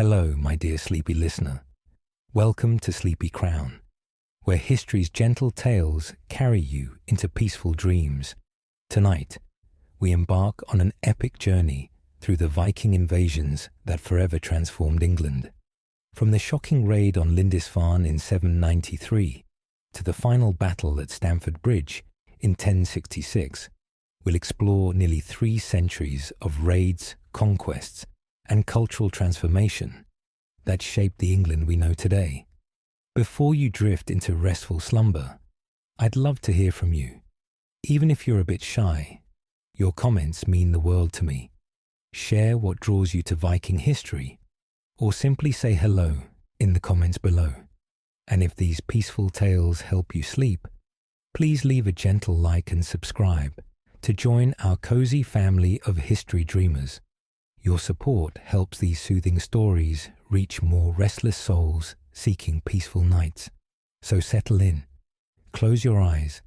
Hello, my dear sleepy listener. Welcome to Sleepy Crown, where history's gentle tales carry you into peaceful dreams. Tonight, we embark on an epic journey through the Viking invasions that forever transformed England. From the shocking raid on Lindisfarne in 793 to the final battle at Stamford Bridge in 1066, we'll explore nearly 3 centuries of raids, conquests, and cultural transformation that shaped the England we know today. Before you drift into restful slumber, I'd love to hear from you. Even if you're a bit shy, your comments mean the world to me. Share what draws you to Viking history, or simply say hello in the comments below. And if these peaceful tales help you sleep, please leave a gentle like and subscribe to join our cozy family of history dreamers. Your support helps these soothing stories reach more restless souls seeking peaceful nights. So settle in, close your eyes,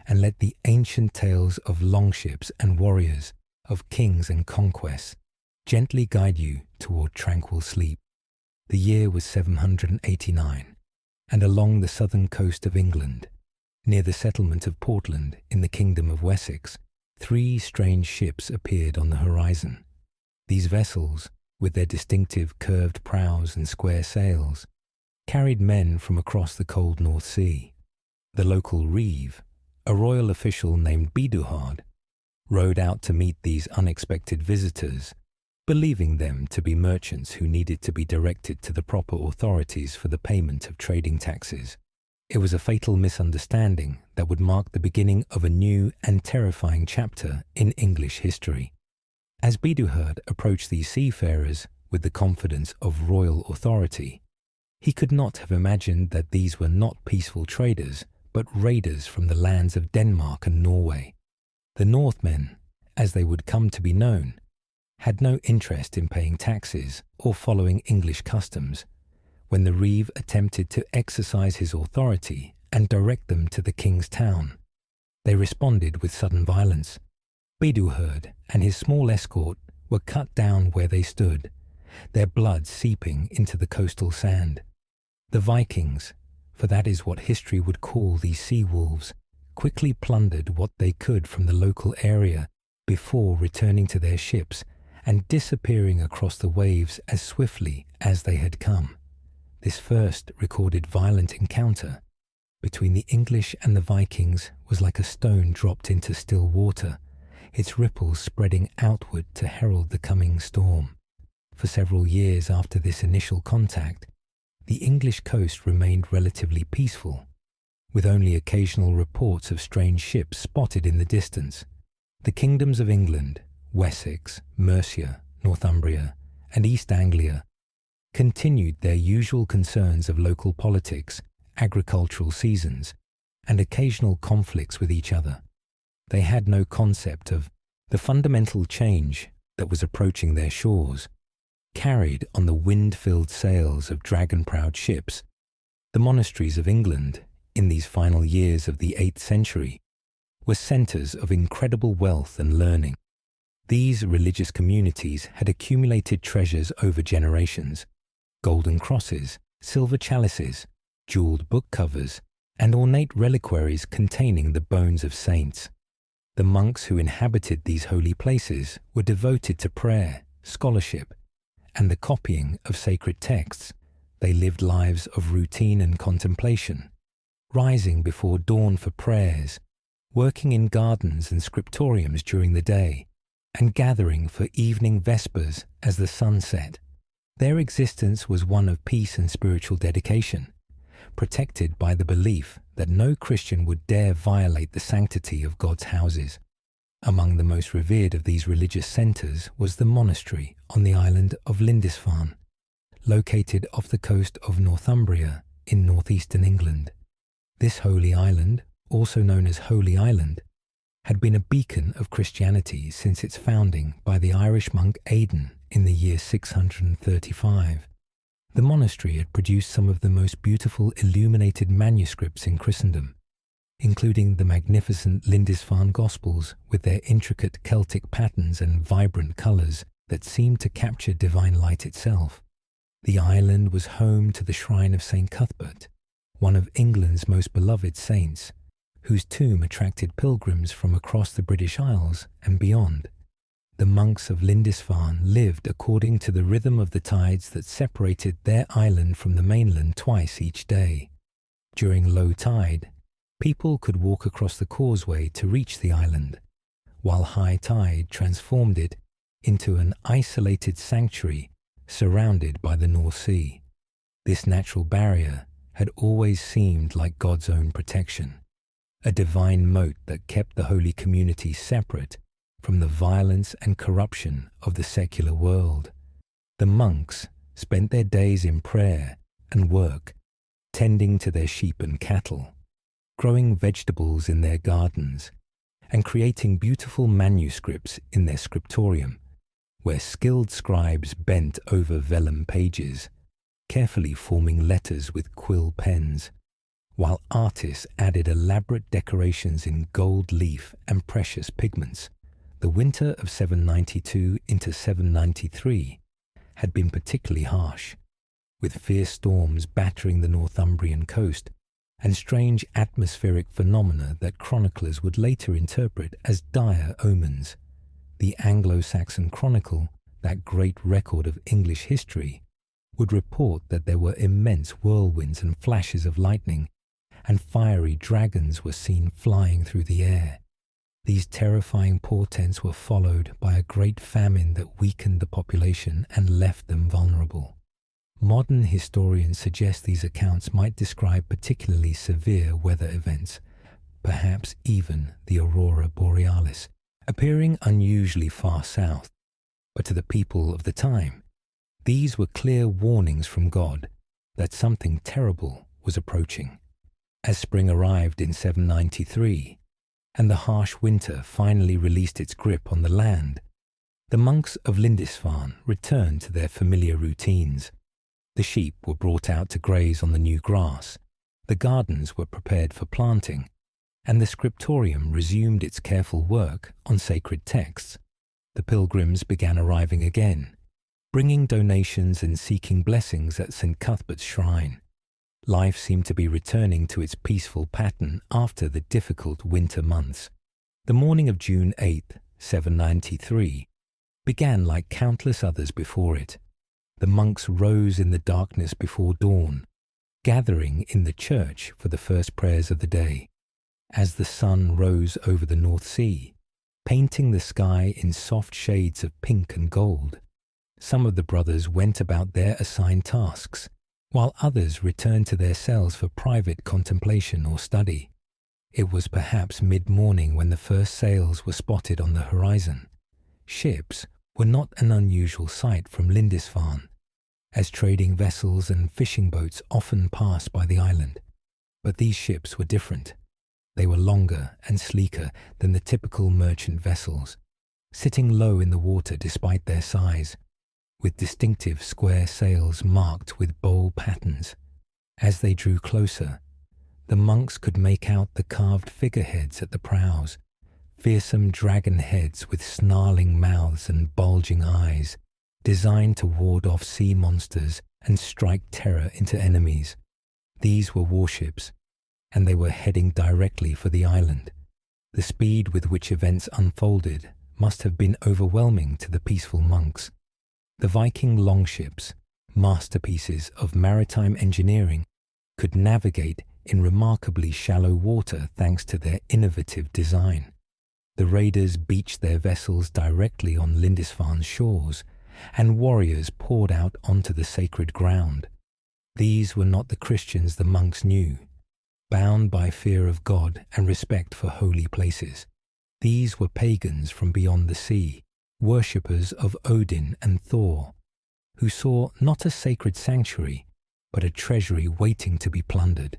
and let the ancient tales of longships and warriors, of kings and conquests, gently guide you toward tranquil sleep. The year was 789, and along the southern coast of England, near the settlement of Portland in the Kingdom of Wessex, 3 strange ships appeared on the horizon. These vessels, with their distinctive curved prows and square sails, carried men from across the cold North Sea. The local reeve, a royal official named Biduhard, rode out to meet these unexpected visitors, believing them to be merchants who needed to be directed to the proper authorities for the payment of trading taxes. It was a fatal misunderstanding that would mark the beginning of a new and terrifying chapter in English history. As Biduhard approached these seafarers with the confidence of royal authority, he could not have imagined that these were not peaceful traders, but raiders from the lands of Denmark and Norway. The Northmen, as they would come to be known, had no interest in paying taxes or following English customs. When the reeve attempted to exercise his authority and direct them to the king's town, they responded with sudden violence. Biduhard and his small escort were cut down where they stood, their blood seeping into the coastal sand. The Vikings, for that is what history would call these sea wolves, quickly plundered what they could from the local area before returning to their ships and disappearing across the waves as swiftly as they had come. This first recorded violent encounter between the English and the Vikings was like a stone dropped into still water, its ripples spreading outward to herald the coming storm. For several years after this initial contact, the English coast remained relatively peaceful, with only occasional reports of strange ships spotted in the distance. The kingdoms of England, Wessex, Mercia, Northumbria, and East Anglia continued their usual concerns of local politics, agricultural seasons, and occasional conflicts with each other. They had no concept of the fundamental change that was approaching their shores. Carried on the wind-filled sails of dragon-prowed ships, the monasteries of England, in these final years of the 8th century, were centres of incredible wealth and learning. These religious communities had accumulated treasures over generations: golden crosses, silver chalices, jewelled book covers, and ornate reliquaries containing the bones of saints. The monks who inhabited these holy places were devoted to prayer, scholarship, and the copying of sacred texts. They lived lives of routine and contemplation, rising before dawn for prayers, working in gardens and scriptoriums during the day, and gathering for evening vespers as the sun set. Their existence was one of peace and spiritual dedication, protected by the belief that no Christian would dare violate the sanctity of God's houses. Among the most revered of these religious centres was the monastery on the island of Lindisfarne, located off the coast of Northumbria in northeastern England. This holy island, also known as Holy Island, had been a beacon of Christianity since its founding by the Irish monk Aidan in the year 635. The monastery had produced some of the most beautiful illuminated manuscripts in Christendom, including the magnificent Lindisfarne Gospels with their intricate Celtic patterns and vibrant colours that seemed to capture divine light itself. The island was home to the shrine of St. Cuthbert, one of England's most beloved saints, whose tomb attracted pilgrims from across the British Isles and beyond. The monks of Lindisfarne lived according to the rhythm of the tides that separated their island from the mainland twice each day. During low tide, people could walk across the causeway to reach the island, while high tide transformed it into an isolated sanctuary surrounded by the North Sea. This natural barrier had always seemed like God's own protection, a divine moat that kept the holy community separate from the violence and corruption of the secular world. The monks spent their days in prayer and work, tending to their sheep and cattle, growing vegetables in their gardens, and creating beautiful manuscripts in their scriptorium, where skilled scribes bent over vellum pages, carefully forming letters with quill pens, while artists added elaborate decorations in gold leaf and precious pigments. The winter of 792 into 793 had been particularly harsh, with fierce storms battering the Northumbrian coast and strange atmospheric phenomena that chroniclers would later interpret as dire omens. The Anglo-Saxon Chronicle, that great record of English history, would report that there were immense whirlwinds and flashes of lightning, and fiery dragons were seen flying through the air. These terrifying portents were followed by a great famine that weakened the population and left them vulnerable. Modern historians suggest these accounts might describe particularly severe weather events, perhaps even the aurora borealis, appearing unusually far south. But to the people of the time, these were clear warnings from God that something terrible was approaching. As spring arrived in 793, and the harsh winter finally released its grip on the land, the monks of Lindisfarne returned to their familiar routines. The sheep were brought out to graze on the new grass, the gardens were prepared for planting, and the scriptorium resumed its careful work on sacred texts. The pilgrims began arriving again, bringing donations and seeking blessings at St. Cuthbert's shrine. Life seemed to be returning to its peaceful pattern after the difficult winter months. The morning of June 8, 793, began like countless others before it. The monks rose in the darkness before dawn, gathering in the church for the first prayers of the day. As the sun rose over the North Sea, painting the sky in soft shades of pink and gold, some of the brothers went about their assigned tasks, while others returned to their cells for private contemplation or study. It was perhaps mid-morning when the first sails were spotted on the horizon. Ships were not an unusual sight from Lindisfarne, as trading vessels and fishing boats often passed by the island. But these ships were different. They were longer and sleeker than the typical merchant vessels, sitting low in the water despite their size, with distinctive square sails marked with bold patterns. As they drew closer, the monks could make out the carved figureheads at the prows, fearsome dragon heads with snarling mouths and bulging eyes, designed to ward off sea monsters and strike terror into enemies. These were warships, and they were heading directly for the island. The speed with which events unfolded must have been overwhelming to the peaceful monks. The Viking longships, masterpieces of maritime engineering, could navigate in remarkably shallow water thanks to their innovative design. The raiders beached their vessels directly on Lindisfarne's shores, and warriors poured out onto the sacred ground. These were not the Christians the monks knew, bound by fear of God and respect for holy places. These were pagans from beyond the sea, worshippers of Odin and Thor, who saw not a sacred sanctuary, but a treasury waiting to be plundered.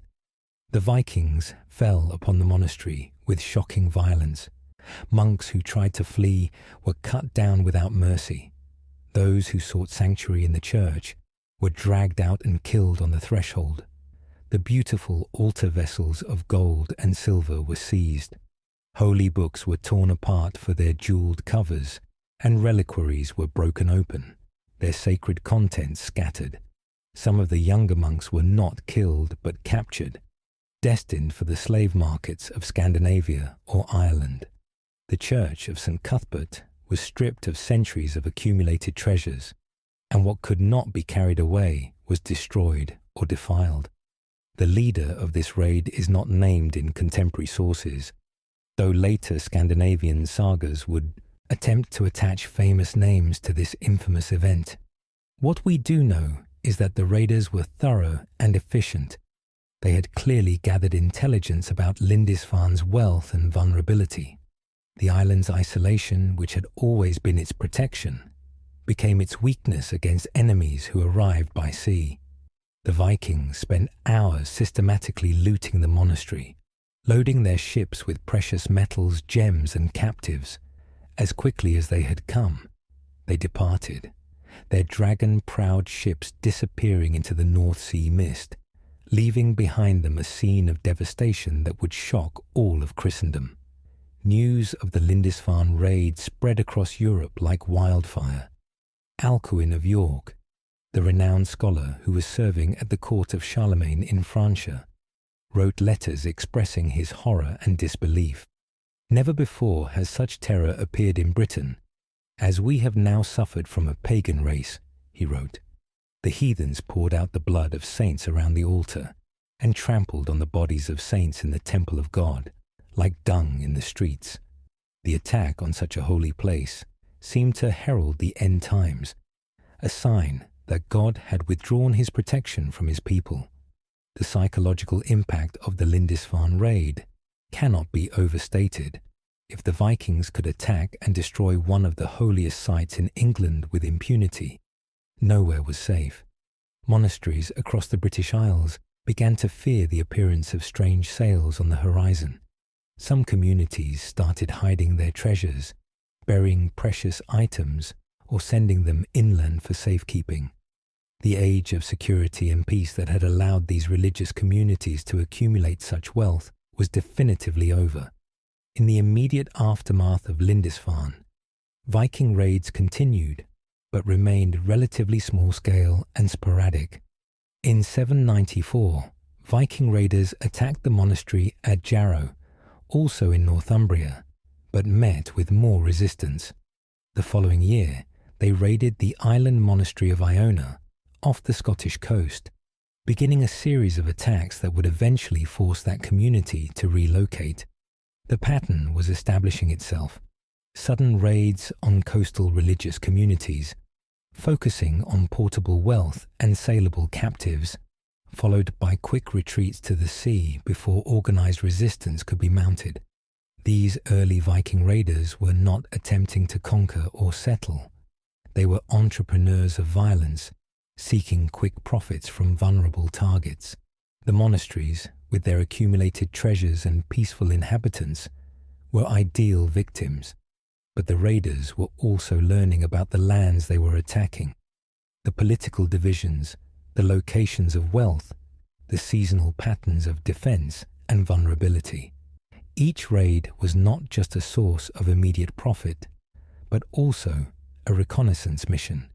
The Vikings fell upon the monastery with shocking violence. Monks who tried to flee were cut down without mercy. Those who sought sanctuary in the church were dragged out and killed on the threshold. The beautiful altar vessels of gold and silver were seized. Holy books were torn apart for their jeweled covers, and reliquaries were broken open, their sacred contents scattered. Some of the younger monks were not killed but captured, destined for the slave markets of Scandinavia or Ireland. The church of St. Cuthbert was stripped of centuries of accumulated treasures, and what could not be carried away was destroyed or defiled. The leader of this raid is not named in contemporary sources, though later Scandinavian sagas would attempt to attach famous names to this infamous event. What we do know is that the raiders were thorough and efficient. They had clearly gathered intelligence about Lindisfarne's wealth and vulnerability. The island's isolation, which had always been its protection, became its weakness against enemies who arrived by sea. The Vikings spent hours systematically looting the monastery, loading their ships with precious metals, gems, and captives. As quickly as they had come, they departed, their dragon-prowed ships disappearing into the North Sea mist, leaving behind them a scene of devastation that would shock all of Christendom. News of the Lindisfarne raid spread across Europe like wildfire. Alcuin of York, the renowned scholar who was serving at the court of Charlemagne in Francia, wrote letters expressing his horror and disbelief. Never before has such terror appeared in Britain, as we have now suffered from a pagan race, he wrote. The heathens poured out the blood of saints around the altar and trampled on the bodies of saints in the temple of God, like dung in the streets. The attack on such a holy place seemed to herald the end times, a sign that God had withdrawn his protection from his people. The psychological impact of the Lindisfarne raid cannot be overstated. If the Vikings could attack and destroy one of the holiest sites in England with impunity, nowhere was safe. Monasteries across the British Isles began to fear the appearance of strange sails on the horizon. Some communities started hiding their treasures, burying precious items, or sending them inland for safekeeping. The age of security and peace that had allowed these religious communities to accumulate such wealth was definitively over. In the immediate aftermath of Lindisfarne, Viking raids continued, but remained relatively small-scale and sporadic. In 794, Viking raiders attacked the monastery at Jarrow, also in Northumbria, but met with more resistance. The following year, they raided the island monastery of Iona, off the Scottish coast, beginning a series of attacks that would eventually force that community to relocate. The pattern was establishing itself: sudden raids on coastal religious communities, focusing on portable wealth and saleable captives, followed by quick retreats to the sea before organized resistance could be mounted. These early Viking raiders were not attempting to conquer or settle. They were entrepreneurs of violence, seeking quick profits from vulnerable targets. The monasteries, with their accumulated treasures and peaceful inhabitants, were ideal victims, but the raiders were also learning about the lands they were attacking, the political divisions, the locations of wealth, the seasonal patterns of defense and vulnerability. Each raid was not just a source of immediate profit, but also a reconnaissance mission,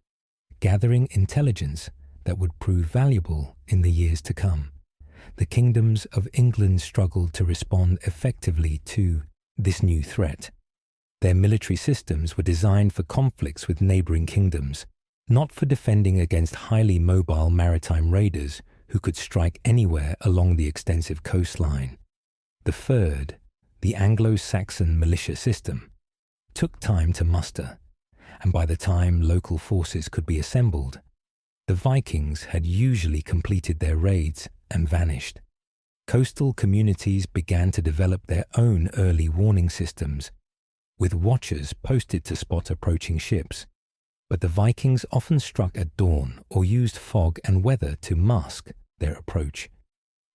gathering intelligence that would prove valuable in the years to come. The kingdoms of England struggled to respond effectively to this new threat. Their military systems were designed for conflicts with neighboring kingdoms, not for defending against highly mobile maritime raiders who could strike anywhere along the extensive coastline. The third, the Anglo-Saxon militia system, took time to muster, and by the time local forces could be assembled, the Vikings had usually completed their raids and vanished. Coastal communities began to develop their own early warning systems, with watchers posted to spot approaching ships, but the Vikings often struck at dawn or used fog and weather to mask their approach.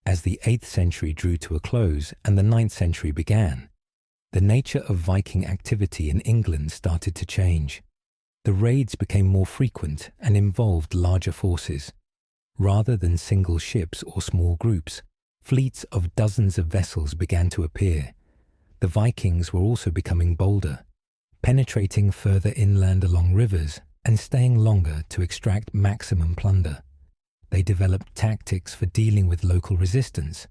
As the 8th century drew to a close and the 9th century began, the nature of Viking activity in England started to change. The raids became more frequent and involved larger forces. Rather than single ships or small groups, fleets of dozens of vessels began to appear. The Vikings were also becoming bolder, penetrating further inland along rivers and staying longer to extract maximum plunder. They developed tactics for dealing with local resistance,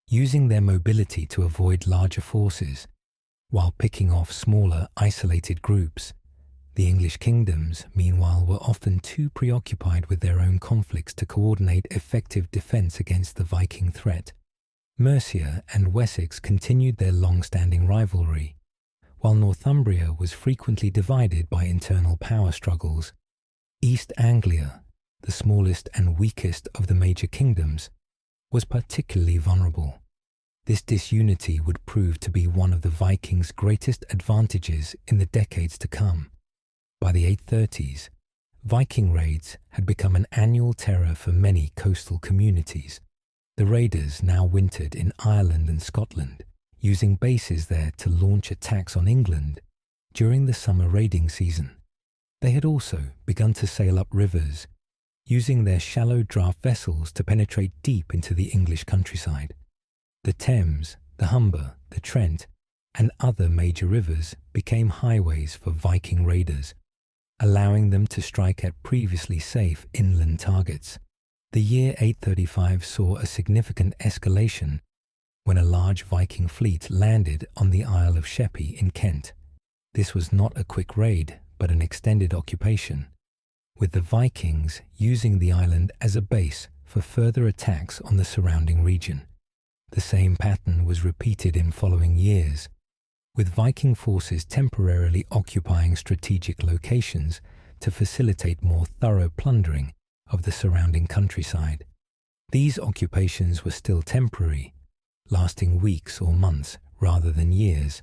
using their mobility to avoid larger forces, while picking off smaller, isolated groups. The English kingdoms, meanwhile, were often too preoccupied with their own conflicts to coordinate effective defence against the Viking threat. Mercia and Wessex continued their long-standing rivalry, while Northumbria was frequently divided by internal power struggles. East Anglia, the smallest and weakest of the major kingdoms, was particularly vulnerable. This disunity would prove to be one of the Vikings' greatest advantages in the decades to come. By the 830s, Viking raids had become an annual terror for many coastal communities. The raiders now wintered in Ireland and Scotland, using bases there to launch attacks on England during the summer raiding season. They had also begun to sail up rivers, using their shallow draft vessels to penetrate deep into the English countryside. The Thames, the Humber, the Trent, and other major rivers became highways for Viking raiders, allowing them to strike at previously safe inland targets. The year 835 saw a significant escalation when a large Viking fleet landed on the Isle of Sheppey in Kent. This was not a quick raid, but an extended occupation, with the Vikings using the island as a base for further attacks on the surrounding region. The same pattern was repeated in following years, with Viking forces temporarily occupying strategic locations to facilitate more thorough plundering of the surrounding countryside. These occupations were still temporary, lasting weeks or months rather than years,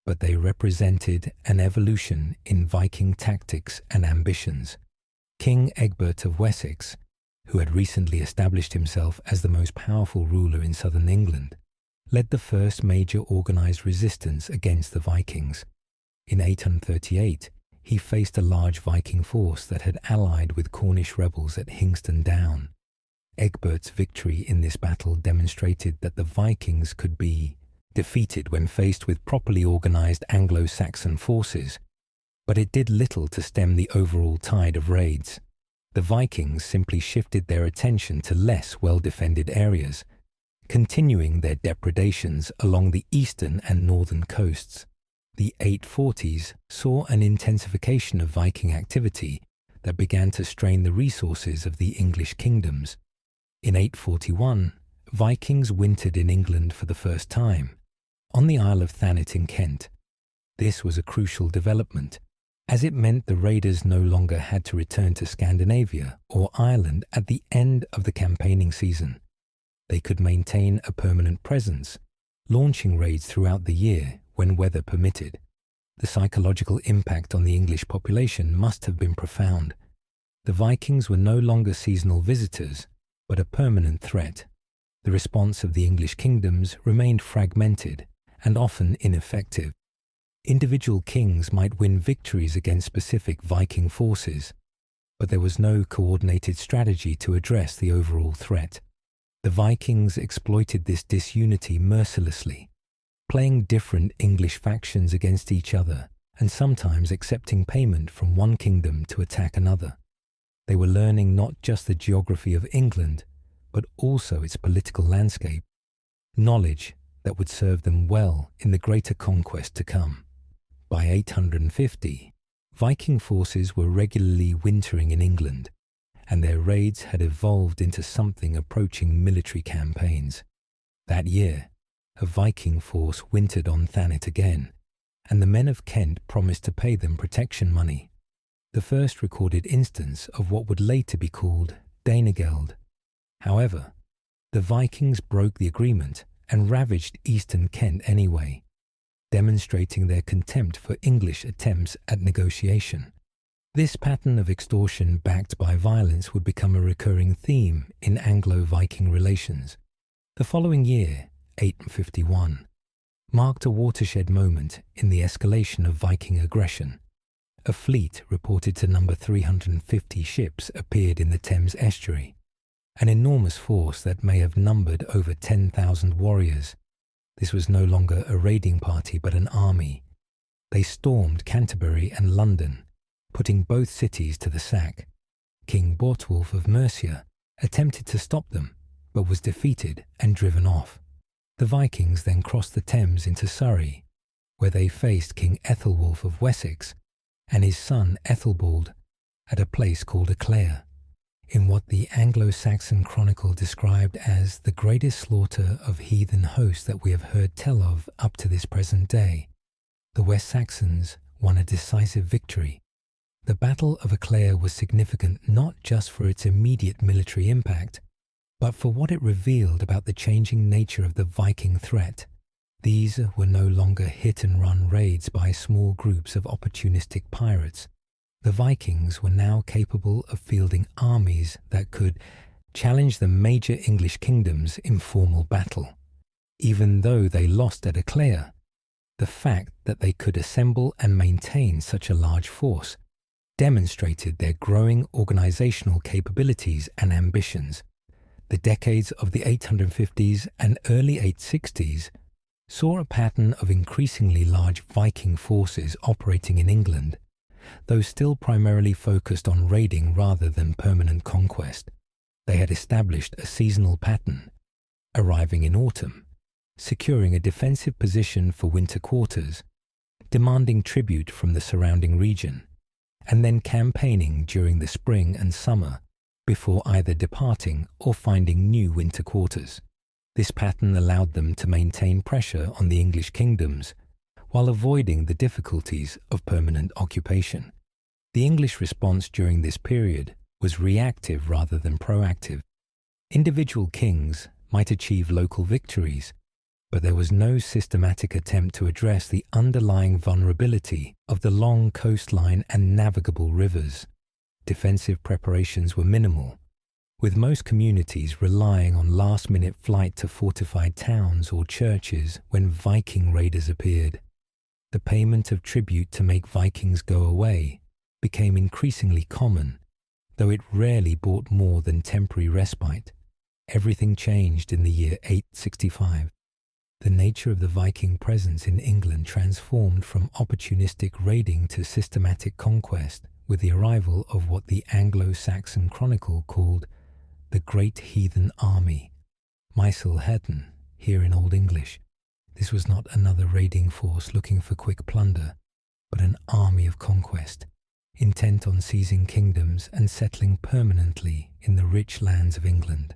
but they represented an evolution in Viking tactics and ambitions. King Egbert of Wessex, who had recently established himself as the most powerful ruler in southern England, led the first major organized resistance against the Vikings. In 838, he faced a large Viking force that had allied with Cornish rebels at Hingston Down. Egbert's victory in this battle demonstrated that the Vikings could be defeated when faced with properly organized Anglo-Saxon forces, but it did little to stem the overall tide of raids. The Vikings simply shifted their attention to less well-defended areas, continuing their depredations along the eastern and northern coasts. The 840s saw an intensification of Viking activity that began to strain the resources of the English kingdoms. In 841, Vikings wintered in England for the first time, on the Isle of Thanet in Kent. This was a crucial development, as it meant the raiders no longer had to return to Scandinavia or Ireland at the end of the campaigning season. They could maintain a permanent presence, launching raids throughout the year when weather permitted. The psychological impact on the English population must have been profound. The Vikings were no longer seasonal visitors, but a permanent threat. The response of the English kingdoms remained fragmented and often ineffective. Individual kings might win victories against specific Viking forces, but there was no coordinated strategy to address the overall threat. The Vikings exploited this disunity mercilessly, playing different English factions against each other and sometimes accepting payment from one kingdom to attack another. They were learning not just the geography of England, but also its political landscape, knowledge that would serve them well in the greater conquest to come. By 850, Viking forces were regularly wintering in England, and their raids had evolved into something approaching military campaigns. That year, a Viking force wintered on Thanet again, and the men of Kent promised to pay them protection money, the first recorded instance of what would later be called Danegeld. However, the Vikings broke the agreement and ravaged eastern Kent anyway, demonstrating their contempt for English attempts at negotiation. This pattern of extortion backed by violence would become a recurring theme in Anglo-Viking relations. The following year, 851, marked a watershed moment in the escalation of Viking aggression. A fleet reported to number 350 ships appeared in the Thames estuary, an enormous force that may have numbered over 10,000 warriors. This was no longer a raiding party but an army. They stormed Canterbury and London, putting both cities to the sack. King Bortwulf of Mercia attempted to stop them, but was defeated and driven off. The Vikings then crossed the Thames into Surrey, where they faced King Ethelwulf of Wessex and his son Ethelbald at a place called Aclea, in what the Anglo-Saxon chronicle described as the greatest slaughter of heathen hosts that we have heard tell of up to this present day. The West Saxons won a decisive victory. The Battle of Aclea was significant not just for its immediate military impact, but for what it revealed about the changing nature of the Viking threat. These were no longer hit-and-run raids by small groups of opportunistic pirates. The Vikings were now capable of fielding armies that could challenge the major English kingdoms in formal battle. Even though they lost at Aclea, the fact that they could assemble and maintain such a large force demonstrated their growing organizational capabilities and ambitions. The decades of the 850s and early 860s saw a pattern of increasingly large Viking forces operating in England, though still primarily focused on raiding rather than permanent conquest. They had established a seasonal pattern, arriving in autumn, securing a defensive position for winter quarters, demanding tribute from the surrounding region, and then campaigning during the spring and summer before either departing or finding new winter quarters. This pattern allowed them to maintain pressure on the English kingdoms while avoiding the difficulties of permanent occupation. The English response during this period was reactive rather than proactive. Individual kings might achieve local victories, but there was no systematic attempt to address the underlying vulnerability of the long coastline and navigable rivers. Defensive preparations were minimal, with most communities relying on last-minute flight to fortified towns or churches when Viking raiders appeared. The payment of tribute to make Vikings go away became increasingly common, though it rarely brought more than temporary respite. Everything changed in the year 865. The nature of the Viking presence in England transformed from opportunistic raiding to systematic conquest with the arrival of what the Anglo-Saxon chronicle called the Great Heathen Army, Meiselheden, here in Old English. This was not another raiding force looking for quick plunder, but an army of conquest, intent on seizing kingdoms and settling permanently in the rich lands of England.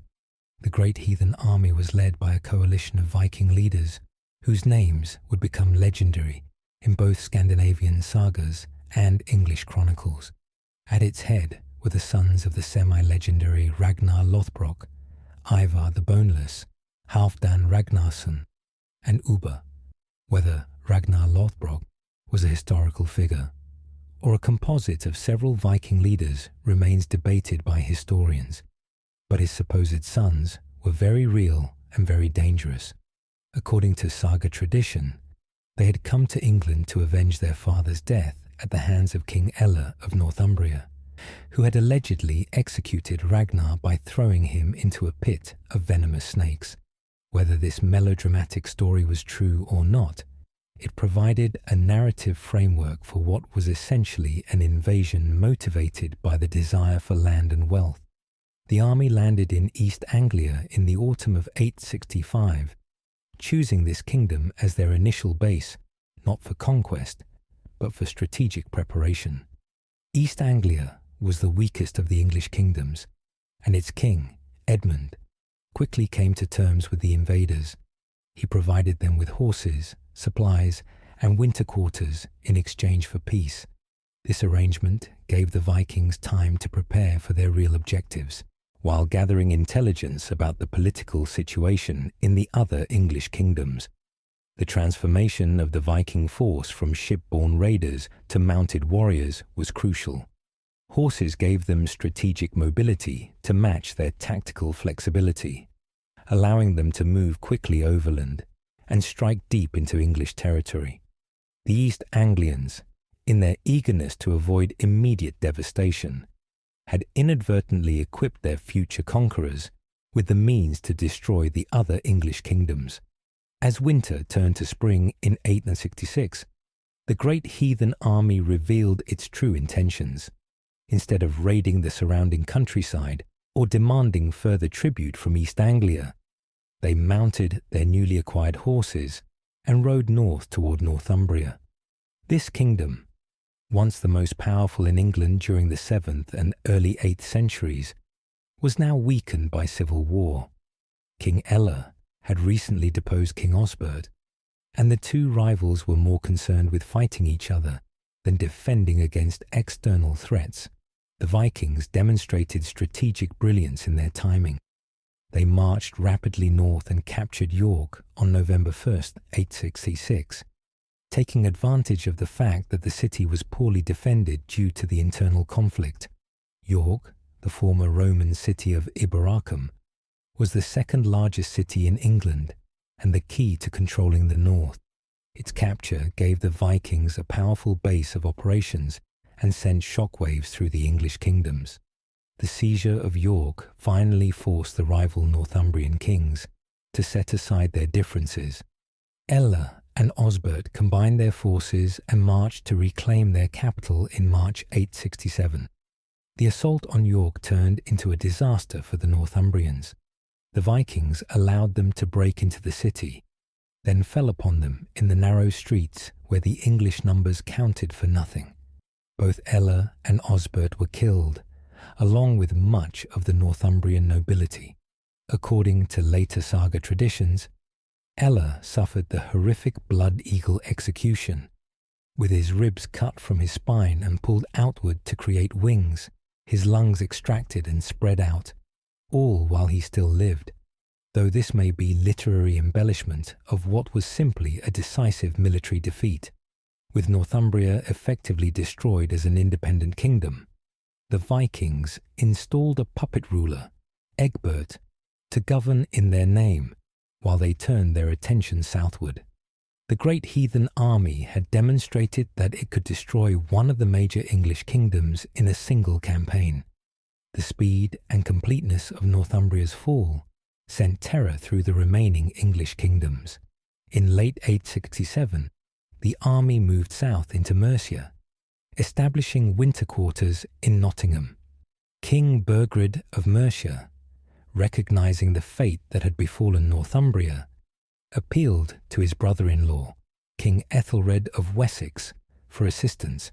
The Great Heathen Army was led by a coalition of Viking leaders whose names would become legendary in both Scandinavian sagas and English chronicles. At its head were the sons of the semi-legendary Ragnar Lothbrok, Ivar the Boneless, Halfdan Ragnarsson, and Uber. Whether Ragnar Lothbrok was a historical figure or a composite of several Viking leaders remains debated by historians, but his supposed sons were very real and very dangerous. According to saga tradition, they had come to England to avenge their father's death at the hands of King Ella of Northumbria, who had allegedly executed Ragnar by throwing him into a pit of venomous snakes. Whether this melodramatic story was true or not, it provided a narrative framework for what was essentially an invasion motivated by the desire for land and wealth. The army landed in East Anglia in the autumn of 865, choosing this kingdom as their initial base, not for conquest, but for strategic preparation. East Anglia was the weakest of the English kingdoms, and its king, Edmund, quickly came to terms with the invaders. He provided them with horses, supplies, and winter quarters in exchange for peace. This arrangement gave the Vikings time to prepare for their real objectives, while gathering intelligence about the political situation in the other English kingdoms. The transformation of the Viking force from ship-borne raiders to mounted warriors was crucial. Horses gave them strategic mobility to match their tactical flexibility, allowing them to move quickly overland and strike deep into English territory. The East Anglians, in their eagerness to avoid immediate devastation, had inadvertently equipped their future conquerors with the means to destroy the other English kingdoms. As winter turned to spring in 866, the Great Heathen Army revealed its true intentions. Instead of raiding the surrounding countryside, or demanding further tribute from East Anglia. They mounted their newly acquired horses and rode north toward Northumbria. This kingdom, once the most powerful in England during the 7th and early 8th centuries, was now weakened by civil war. King Ella had recently deposed King Osbert, and the two rivals were more concerned with fighting each other than defending against external threats. The Vikings demonstrated strategic brilliance in their timing. They marched rapidly north and captured York on November 1st, 866, taking advantage of the fact that the city was poorly defended due to the internal conflict. York, the former Roman city of Iberacum, was the second largest city in England and the key to controlling the north. Its capture gave the Vikings a powerful base of operations and sent shockwaves through the English kingdoms. The seizure of York finally forced the rival Northumbrian kings to set aside their differences. Ella and Osbert combined their forces and marched to reclaim their capital in March 867. The assault on York turned into a disaster for the Northumbrians. The Vikings allowed them to break into the city, then fell upon them in the narrow streets where the English numbers counted for nothing. Both Ella and Osbert were killed, along with much of the Northumbrian nobility. According to later saga traditions, Ella suffered the horrific blood eagle execution, with his ribs cut from his spine and pulled outward to create wings, his lungs extracted and spread out, all while he still lived, though this may be literary embellishment of what was simply a decisive military defeat. With Northumbria effectively destroyed as an independent kingdom, the Vikings installed a puppet ruler, Egbert, to govern in their name, while they turned their attention southward. The Great Heathen Army had demonstrated that it could destroy one of the major English kingdoms in a single campaign. The speed and completeness of Northumbria's fall sent terror through the remaining English kingdoms. In late 867, the army moved south into Mercia, establishing winter quarters in Nottingham. King Burgred of Mercia, recognizing the fate that had befallen Northumbria, appealed to his brother-in-law, King Ethelred of Wessex, for assistance.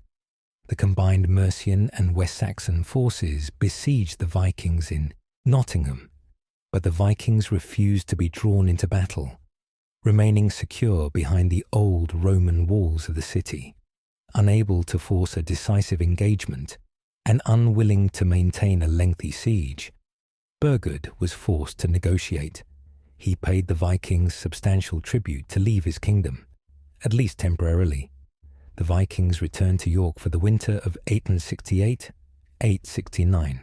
The combined Mercian and West Saxon forces besieged the Vikings in Nottingham, but the Vikings refused to be drawn into battle, remaining secure behind the old Roman walls of the city. Unable to force a decisive engagement and unwilling to maintain a lengthy siege, Burgred was forced to negotiate. He paid the Vikings substantial tribute to leave his kingdom, at least temporarily. The Vikings returned to York for the winter of 868-869,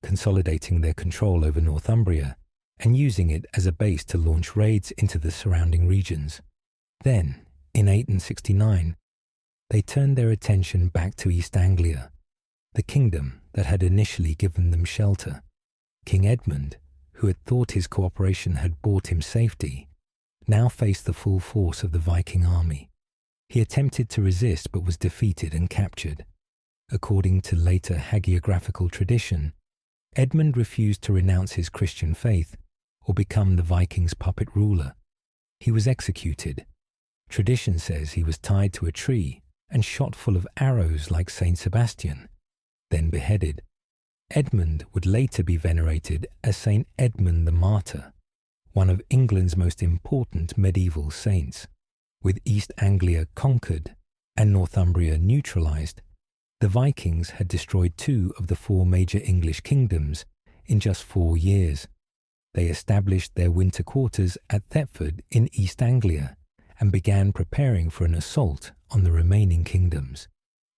consolidating their control over Northumbria and using it as a base to launch raids into the surrounding regions. Then, in 869, they turned their attention back to East Anglia, the kingdom that had initially given them shelter. King Edmund, who had thought his cooperation had bought him safety, now faced the full force of the Viking army. He attempted to resist but was defeated and captured. According to later hagiographical tradition, Edmund refused to renounce his Christian faith or become the Vikings' puppet ruler. He was executed. Tradition says he was tied to a tree and shot full of arrows like Saint Sebastian, then beheaded. Edmund would later be venerated as Saint Edmund the Martyr, one of England's most important medieval saints. With East Anglia conquered and Northumbria neutralized, the Vikings had destroyed 2 of the 4 major English kingdoms in just 4 years. They established their winter quarters at Thetford in East Anglia and began preparing for an assault on the remaining kingdoms.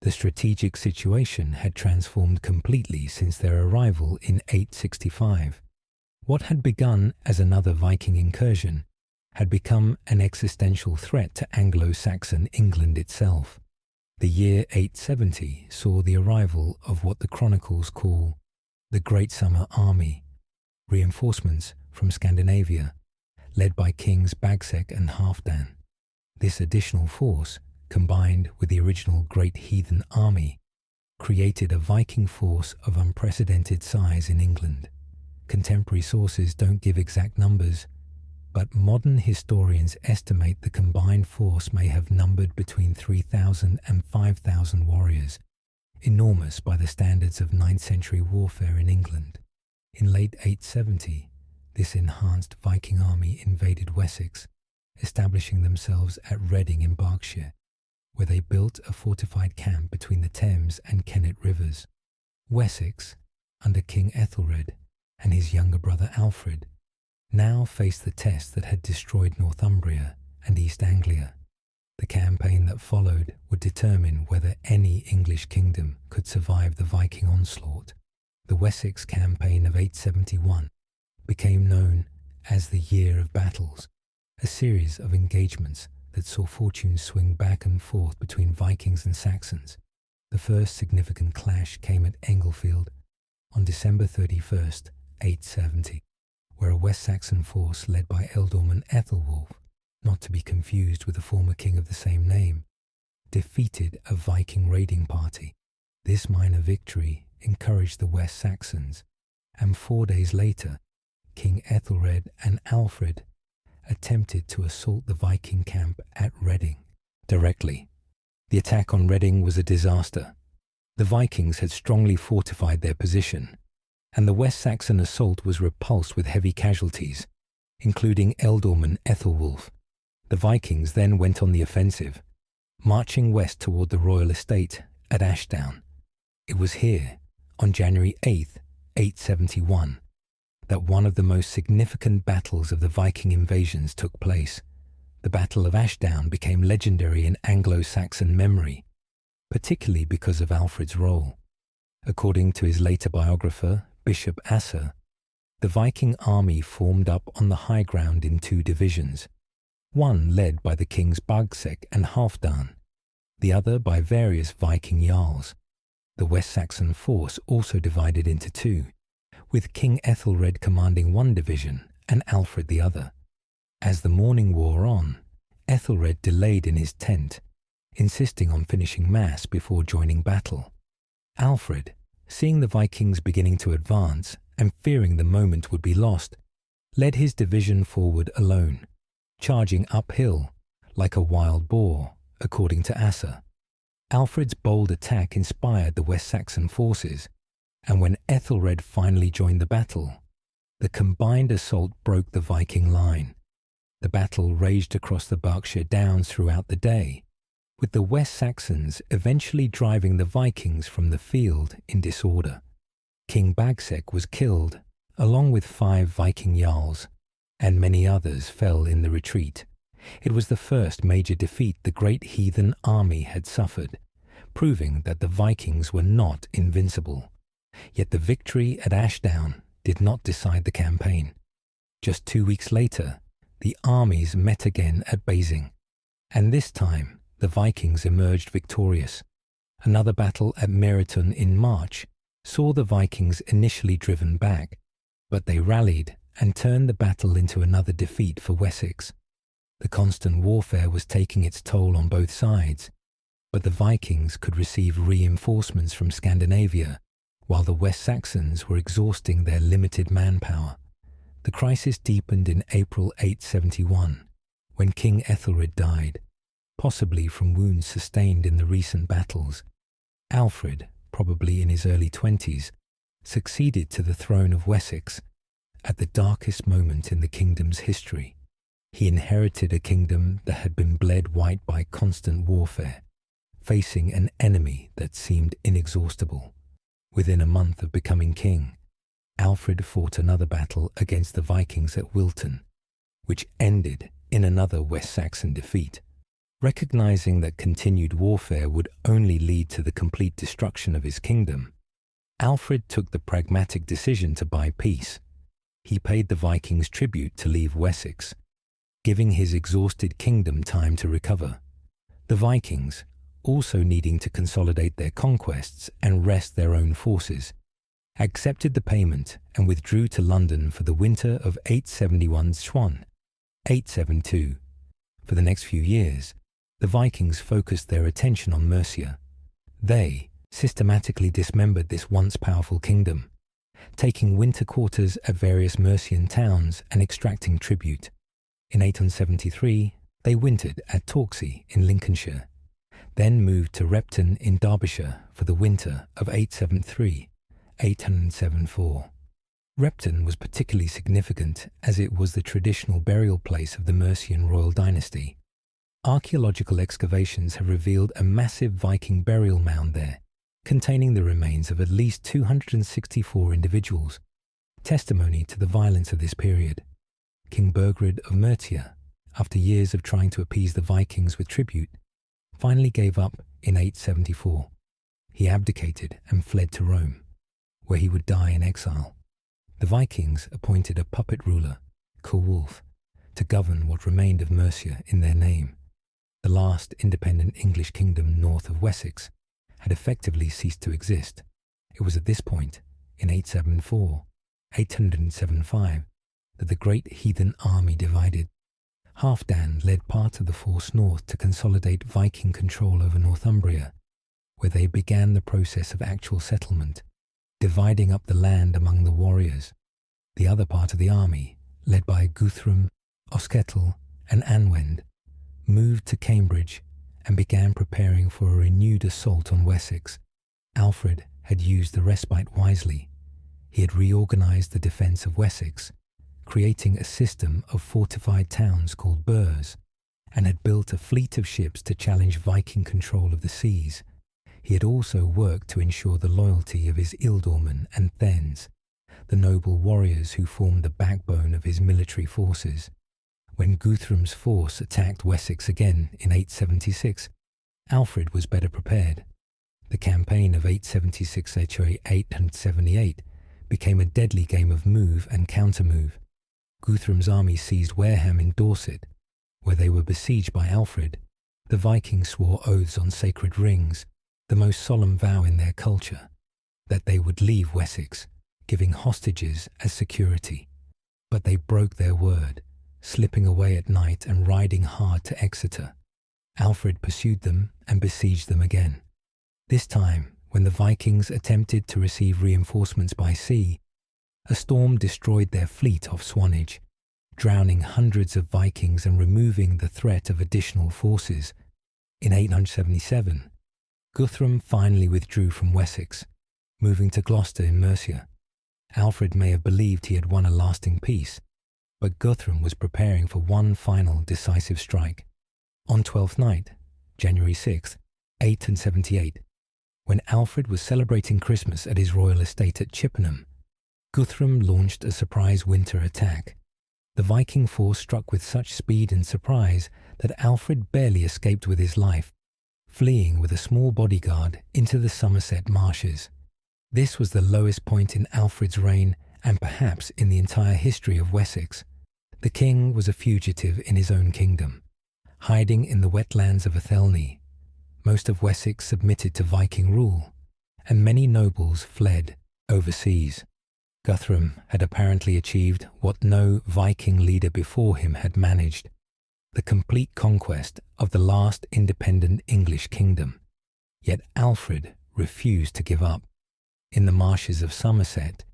The strategic situation had transformed completely since their arrival in 865. What had begun as another Viking incursion had become an existential threat to Anglo-Saxon England itself. The year 870 saw the arrival of what the chronicles call the Great Summer Army, reinforcements from Scandinavia, led by Kings Bagsec and Halfdan. This additional force, combined with the original Great Heathen Army, created a Viking force of unprecedented size in England. Contemporary sources don't give exact numbers, but modern historians estimate the combined force may have numbered between 3,000 and 5,000 warriors, enormous by the standards of 9th century warfare in England. In late 870, this enhanced Viking army invaded Wessex, establishing themselves at Reading in Berkshire, where they built a fortified camp between the Thames and Kennet rivers. Wessex, under King Ethelred and his younger brother Alfred, now faced the test that had destroyed Northumbria and East Anglia. The campaign that followed would determine whether any English kingdom could survive the Viking onslaught. The Wessex campaign of 871 became known as the Year of Battles, a series of engagements that saw fortunes swing back and forth between Vikings and Saxons. The first significant clash came at Englefield on December 31st, 870, where a West Saxon force led by Ealdorman Ethelwulf, not to be confused with the former king of the same name, defeated a Viking raiding party. This minor victory encouraged the West Saxons, and 4 days later, King Ethelred and Alfred attempted to assault the Viking camp at Reading directly. The attack on Reading was a disaster. The Vikings had strongly fortified their position, and the West Saxon assault was repulsed with heavy casualties, including Ealdorman Ethelwulf. The Vikings then went on the offensive, marching west toward the royal estate at Ashdown. It was here, on January 8th, 871, that one of the most significant battles of the Viking invasions took place. The Battle of Ashdown became legendary in Anglo-Saxon memory, particularly because of Alfred's role. According to his later biographer, Bishop Asser, the Viking army formed up on the high ground in 2 divisions, one led by the kings Bagsec and Halfdan, the other by various Viking jarls. The West Saxon force also divided into 2, with King Ethelred commanding one division and Alfred the other. As the morning wore on, Ethelred delayed in his tent, insisting on finishing mass before joining battle. Alfred, seeing the Vikings beginning to advance and fearing the moment would be lost, led his division forward alone, charging uphill like a wild boar, according to Asser. Alfred's bold attack inspired the West Saxon forces, and when Ethelred finally joined the battle, the combined assault broke the Viking line. The battle raged across the Berkshire Downs throughout the day, with the West Saxons eventually driving the Vikings from the field in disorder. King Bagsec was killed, along with 5 Viking jarls, and many others fell in the retreat. It was the first major defeat the Great Heathen Army had suffered, proving that the Vikings were not invincible. Yet the victory at Ashdown did not decide the campaign. Just 2 weeks later, the armies met again at Basing, and this time the Vikings emerged victorious. Another battle at Meriton in March saw the Vikings initially driven back, but they rallied and turned the battle into another defeat for Wessex. The constant warfare was taking its toll on both sides, but the Vikings could receive reinforcements from Scandinavia, while the West Saxons were exhausting their limited manpower. The crisis deepened in April 871, when King Ethelred died, possibly from wounds sustained in the recent battles. Alfred, probably in his early 20s, succeeded to the throne of Wessex at the darkest moment in the kingdom's history. He inherited a kingdom that had been bled white by constant warfare, facing an enemy that seemed inexhaustible. Within a month of becoming king, Alfred fought another battle against the Vikings at Wilton, which ended in another West Saxon defeat. Recognizing that continued warfare would only lead to the complete destruction of his kingdom, Alfred took the pragmatic decision to buy peace. He paid the Vikings tribute to leave Wessex, giving his exhausted kingdom time to recover. The Vikings, also needing to consolidate their conquests and rest their own forces, accepted the payment and withdrew to London for the winter of 871-Schwan, 872. For the next few years, the Vikings focused their attention on Mercia. They systematically dismembered this once powerful kingdom, taking winter quarters at various Mercian towns and extracting tribute. In 873, they wintered at Torksey in Lincolnshire, then moved to Repton in Derbyshire for the winter of 873-874. Repton was particularly significant as it was the traditional burial place of the Mercian royal dynasty. Archaeological excavations have revealed a massive Viking burial mound there, containing the remains of at least 264 individuals, testimony to the violence of this period. King Burgred of Mercia, after years of trying to appease the Vikings with tribute, finally gave up in 874. He abdicated and fled to Rome, where he would die in exile. The Vikings appointed a puppet ruler, Ceolwulf, to govern what remained of Mercia in their name. The last independent English kingdom north of Wessex had effectively ceased to exist. It was at this point, in 874-875, that the Great Heathen Army divided. Halfdan led part of the force north to consolidate Viking control over Northumbria, where they began the process of actual settlement, dividing up the land among the warriors. The other part of the army, led by Guthrum, Oscetel, and Anwend, moved to Cambridge and began preparing for a renewed assault on Wessex. Alfred had used the respite wisely. He had reorganized the defense of Wessex, creating a system of fortified towns called burhs, and had built a fleet of ships to challenge Viking control of the seas. He had also worked to ensure the loyalty of his ealdormen and thegns, the noble warriors who formed the backbone of his military forces. When Guthrum's force attacked Wessex again in 876, Alfred was better prepared. The campaign of 876-878 became a deadly game of move and counter-move. Guthrum's army seized Wareham in Dorset, where they were besieged by Alfred. The Vikings swore oaths on sacred rings, the most solemn vow in their culture, that they would leave Wessex, giving hostages as security. But they broke their word, slipping away at night and riding hard to Exeter. Alfred pursued them and besieged them again. This time, when the Vikings attempted to receive reinforcements by sea, a storm destroyed their fleet off Swanage, drowning hundreds of Vikings and removing the threat of additional forces. In 877, Guthrum finally withdrew from Wessex, moving to Gloucester in Mercia. Alfred may have believed he had won a lasting peace, but Guthrum was preparing for one final decisive strike. On Twelfth Night, January 6, 878, when Alfred was celebrating Christmas at his royal estate at Chippenham, Guthrum launched a surprise winter attack. The Viking force struck with such speed and surprise that Alfred barely escaped with his life, fleeing with a small bodyguard into the Somerset marshes. This was the lowest point in Alfred's reign and perhaps in the entire history of Wessex. The king was a fugitive in his own kingdom, hiding in the wetlands of Athelney. Most of Wessex submitted to Viking rule, and many nobles fled overseas. Guthrum had apparently achieved what no Viking leader before him had managed, the complete conquest of the last independent English kingdom. Yet Alfred refused to give up. In the marshes of Somerset,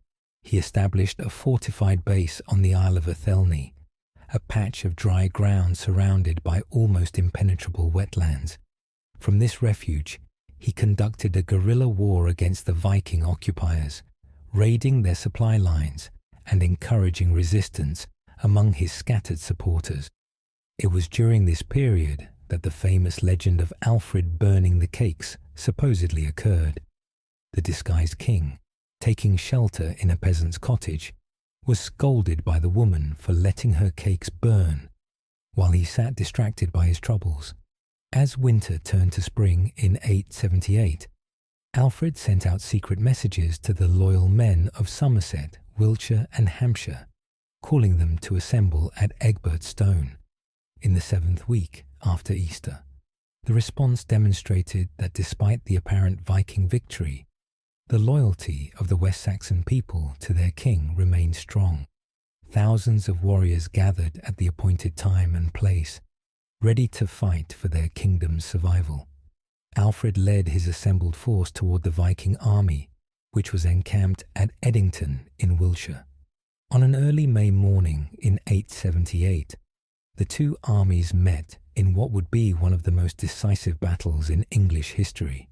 he established a fortified base on the Isle of Athelney, a patch of dry ground surrounded by almost impenetrable wetlands. From this refuge, he conducted a guerrilla war against the Viking occupiers, raiding their supply lines and encouraging resistance among his scattered supporters. It was during this period that the famous legend of Alfred burning the cakes supposedly occurred. The disguised king, taking shelter in a peasant's cottage, was scolded by the woman for letting her cakes burn, while he sat distracted by his troubles. As winter turned to spring in 878, Alfred sent out secret messages to the loyal men of Somerset, Wiltshire and Hampshire, calling them to assemble at Egbert Stone in the 7th week after Easter. The response demonstrated that despite the apparent Viking victory, the loyalty of the West Saxon people to their king remained strong. Thousands of warriors gathered at the appointed time and place, ready to fight for their kingdom's survival. Alfred led his assembled force toward the Viking army, which was encamped at Edington in Wiltshire. On an early May morning in 878, the two armies met in what would be one of the most decisive battles in English history.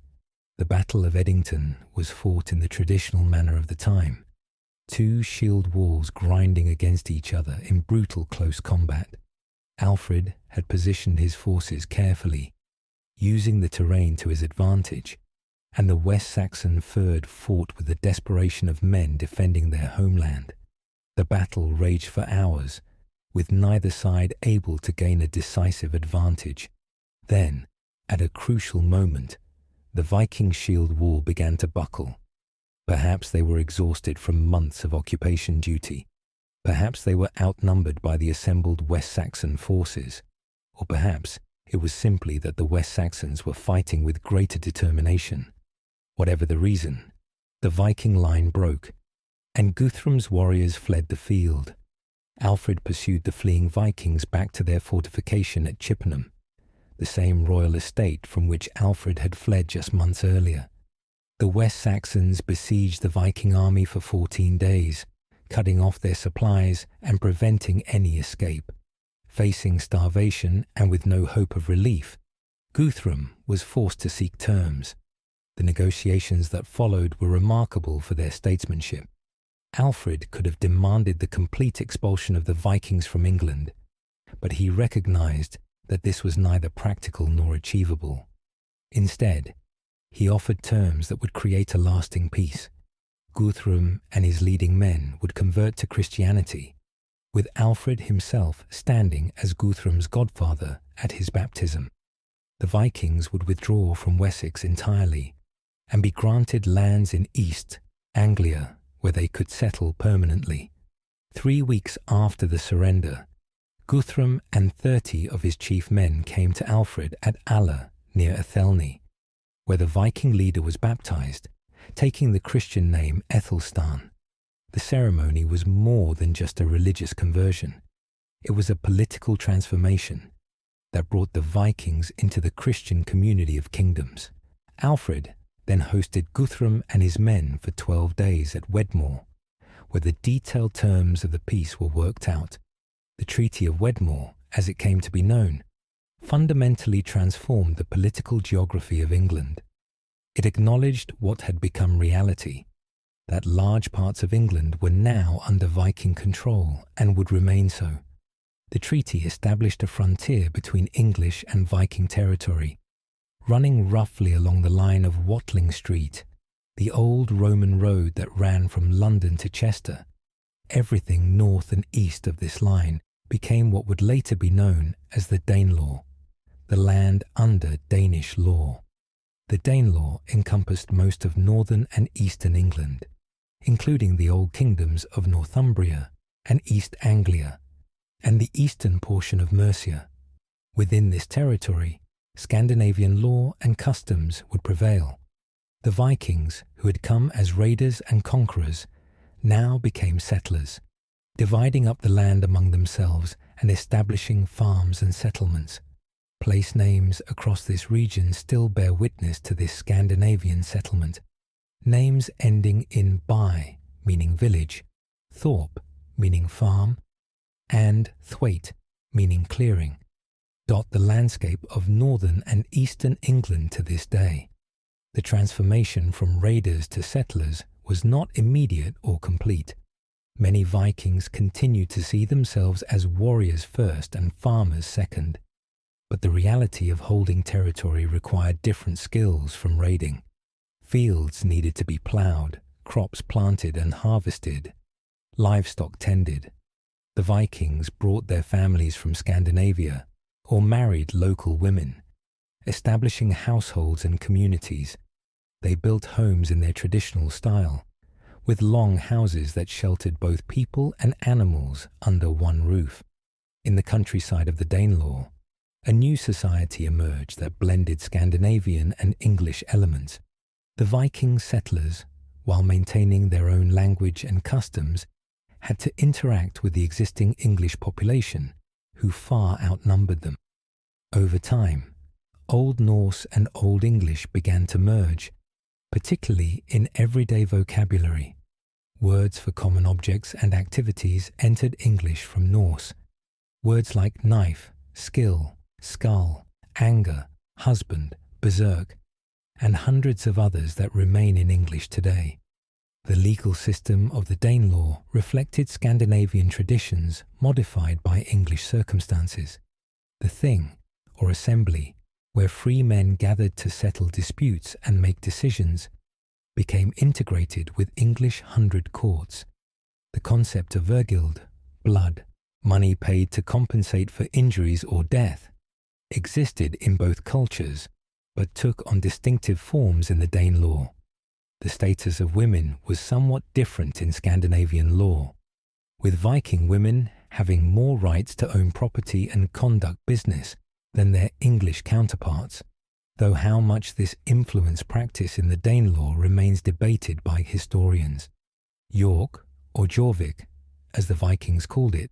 The Battle of Edington was fought in the traditional manner of the time, two shield walls grinding against each other in brutal close combat. Alfred had positioned his forces carefully, using the terrain to his advantage, and the West Saxon Fyrd fought with the desperation of men defending their homeland. The battle raged for hours, with neither side able to gain a decisive advantage. Then, at a crucial moment, the Viking shield wall began to buckle. Perhaps they were exhausted from months of occupation duty. Perhaps they were outnumbered by the assembled West Saxon forces. Or perhaps it was simply that the West Saxons were fighting with greater determination. Whatever the reason, the Viking line broke, and Guthrum's warriors fled the field. Alfred pursued the fleeing Vikings back to their fortification at Chippenham, the same royal estate from which Alfred had fled just months earlier. The West Saxons besieged the Viking army for 14 days, cutting off their supplies and preventing any escape. Facing starvation and with no hope of relief, Guthrum was forced to seek terms. The negotiations that followed were remarkable for their statesmanship. Alfred could have demanded the complete expulsion of the Vikings from England, but he recognized that this was neither practical nor achievable. Instead, he offered terms that would create a lasting peace. Guthrum and his leading men would convert to Christianity, with Alfred himself standing as Guthrum's godfather at his baptism. The Vikings would withdraw from Wessex entirely and be granted lands in East Anglia where they could settle permanently. 3 weeks after the surrender, Guthrum and 30 of his chief men came to Alfred at Aller near Athelney, where the Viking leader was baptized, taking the Christian name Ethelstan. The ceremony was more than just a religious conversion. It was a political transformation that brought the Vikings into the Christian community of kingdoms. Alfred then hosted Guthrum and his men for 12 days at Wedmore, where the detailed terms of the peace were worked out. The Treaty of Wedmore, as it came to be known, fundamentally transformed the political geography of England. It acknowledged what had become reality, that large parts of England were now under Viking control and would remain so. The treaty established a frontier between English and Viking territory, running roughly along the line of Watling Street, the old Roman road that ran from London to Chester. Everything north and east of this line became what would later be known as the Danelaw, the land under Danish law. The Danelaw encompassed most of northern and eastern England, including the old kingdoms of Northumbria and East Anglia, and the eastern portion of Mercia. Within this territory, Scandinavian law and customs would prevail. The Vikings, who had come as raiders and conquerors, now became settlers, dividing up the land among themselves and establishing farms and settlements. Place names across this region still bear witness to this Scandinavian settlement. Names ending in by, meaning village, thorp, meaning farm, and thwaite, meaning clearing, dot the landscape of northern and eastern England to this day. The transformation from raiders to settlers was not immediate or complete. Many Vikings continued to see themselves as warriors first and farmers second. But the reality of holding territory required different skills from raiding. Fields needed to be ploughed, crops planted and harvested, livestock tended. The Vikings brought their families from Scandinavia or married local women, establishing households and communities. They built homes in their traditional style, with long houses that sheltered both people and animals under one roof. In the countryside of the Danelaw, a new society emerged that blended Scandinavian and English elements. The Viking settlers, while maintaining their own language and customs, had to interact with the existing English population, who far outnumbered them. Over time, Old Norse and Old English began to merge. particularly in everyday vocabulary. Words for common objects and activities entered English from Norse. Words like knife, skill, skull, anger, husband, berserk, and hundreds of others that remain in English today. The legal system of the Danelaw reflected Scandinavian traditions modified by English circumstances. The thing, or assembly, where free men gathered to settle disputes and make decisions, became integrated with English hundred courts. The concept of vergild, blood, money paid to compensate for injuries or death, existed in both cultures, but took on distinctive forms in the Danelaw. The status of women was somewhat different in Scandinavian law, with Viking women having more rights to own property and conduct business than their English counterparts, though how much this influenced practice in the Danelaw remains debated by historians. York, or Jorvik, as the Vikings called it,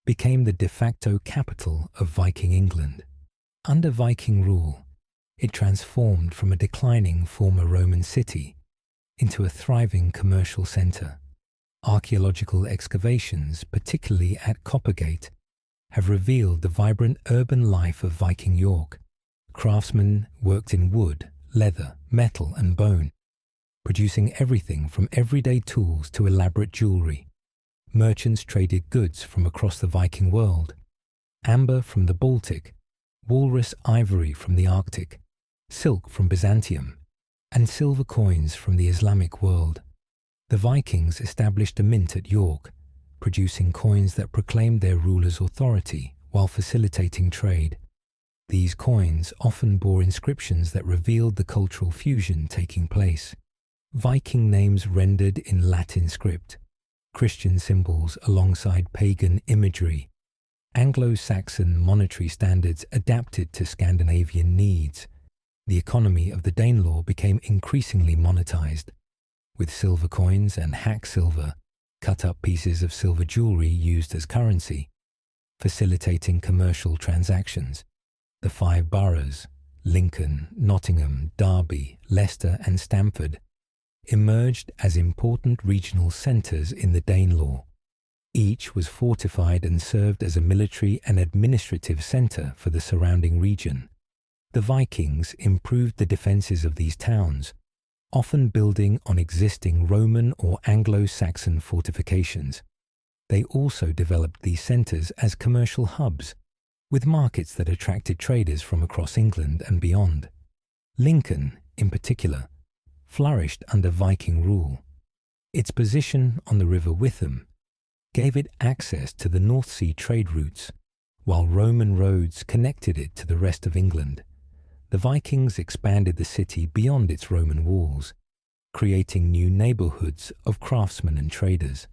became the de facto capital of Viking England. Under Viking rule, it transformed from a declining former Roman city into a thriving commercial centre. Archaeological excavations, particularly at Coppergate, have revealed the vibrant urban life of Viking York. Craftsmen worked in wood, leather, metal and bone, producing everything from everyday tools to elaborate jewellery. Merchants traded goods from across the Viking world, amber from the Baltic, walrus ivory from the Arctic, silk from Byzantium, and silver coins from the Islamic world. The Vikings established a mint at York, producing coins that proclaimed their ruler's authority while facilitating trade. These coins often bore inscriptions that revealed the cultural fusion taking place. Viking names rendered in Latin script, Christian symbols alongside pagan imagery, Anglo-Saxon monetary standards adapted to Scandinavian needs. The economy of the Danelaw became increasingly monetized, with silver coins and hack silver, cut-up pieces of silver jewellery used as currency, facilitating commercial transactions. The 5 boroughs, Lincoln, Nottingham, Derby, Leicester and Stamford, emerged as important regional centres in the Danelaw. Each was fortified and served as a military and administrative centre for the surrounding region. The Vikings improved the defences of these towns, often building on existing Roman or Anglo-Saxon fortifications. They also developed these centres as commercial hubs, with markets that attracted traders from across England and beyond. Lincoln, in particular, flourished under Viking rule. Its position on the River Witham gave it access to the North Sea trade routes, while Roman roads connected it to the rest of England. The Vikings expanded the city beyond its Roman walls, creating new neighbourhoods of craftsmen and traders.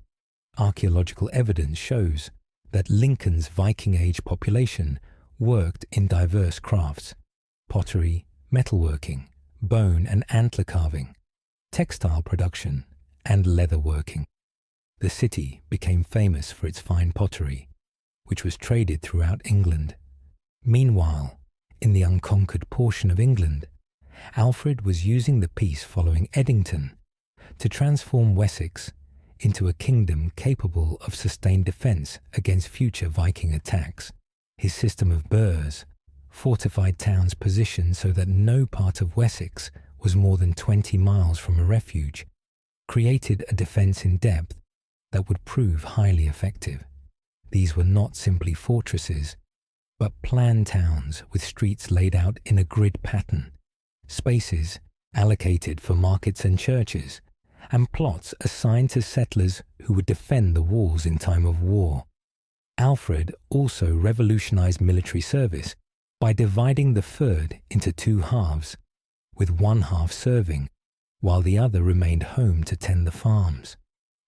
Archaeological evidence shows that Lincoln's Viking Age population worked in diverse crafts: pottery, metalworking, bone and antler carving, textile production, and leatherworking. The city became famous for its fine pottery, which was traded throughout England. Meanwhile, in the unconquered portion of England, Alfred was using the peace following Edington to transform Wessex into a kingdom capable of sustained defence against future Viking attacks. His system of burhs fortified towns positioned so that no part of Wessex was more than 20 miles from a refuge, created a defence in depth that would prove highly effective. These were not simply fortresses, but planned towns with streets laid out in a grid pattern, spaces allocated for markets and churches, and plots assigned to settlers who would defend the walls in time of war. Alfred also revolutionized military service by dividing the fyrd into 2 halves, with one half serving, while the other remained home to tend the farms.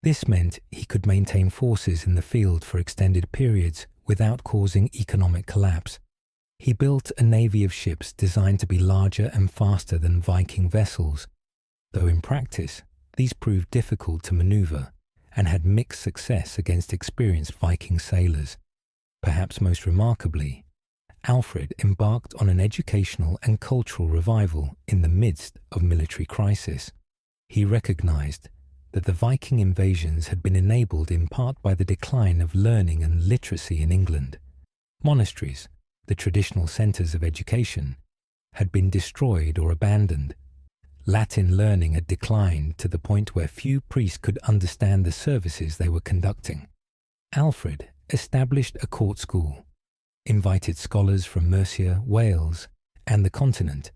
This meant he could maintain forces in the field for extended periods without causing economic collapse. He built a navy of ships designed to be larger and faster than Viking vessels, though in practice these proved difficult to maneuver and had mixed success against experienced Viking sailors. Perhaps most remarkably, Alfred embarked on an educational and cultural revival in the midst of military crisis. He recognized that the Viking invasions had been enabled in part by the decline of learning and literacy in England. Monasteries, the traditional centers of education, had been destroyed or abandoned. Latin learning had declined to the point where few priests could understand the services they were conducting. Alfred established a court school, invited scholars from Mercia, Wales, and the continent,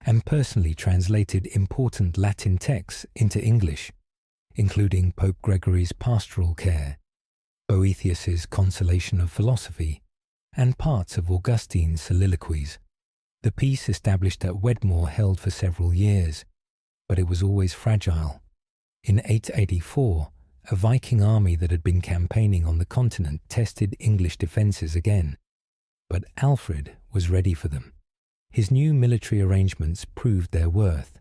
and personally translated important Latin texts into English, including Pope Gregory's Pastoral Care, Boethius's Consolation of Philosophy, and parts of Augustine's Soliloquies. The peace established at Wedmore held for several years, but it was always fragile. In 884, a Viking army that had been campaigning on the continent tested English defences again, but Alfred was ready for them. His new military arrangements proved their worth,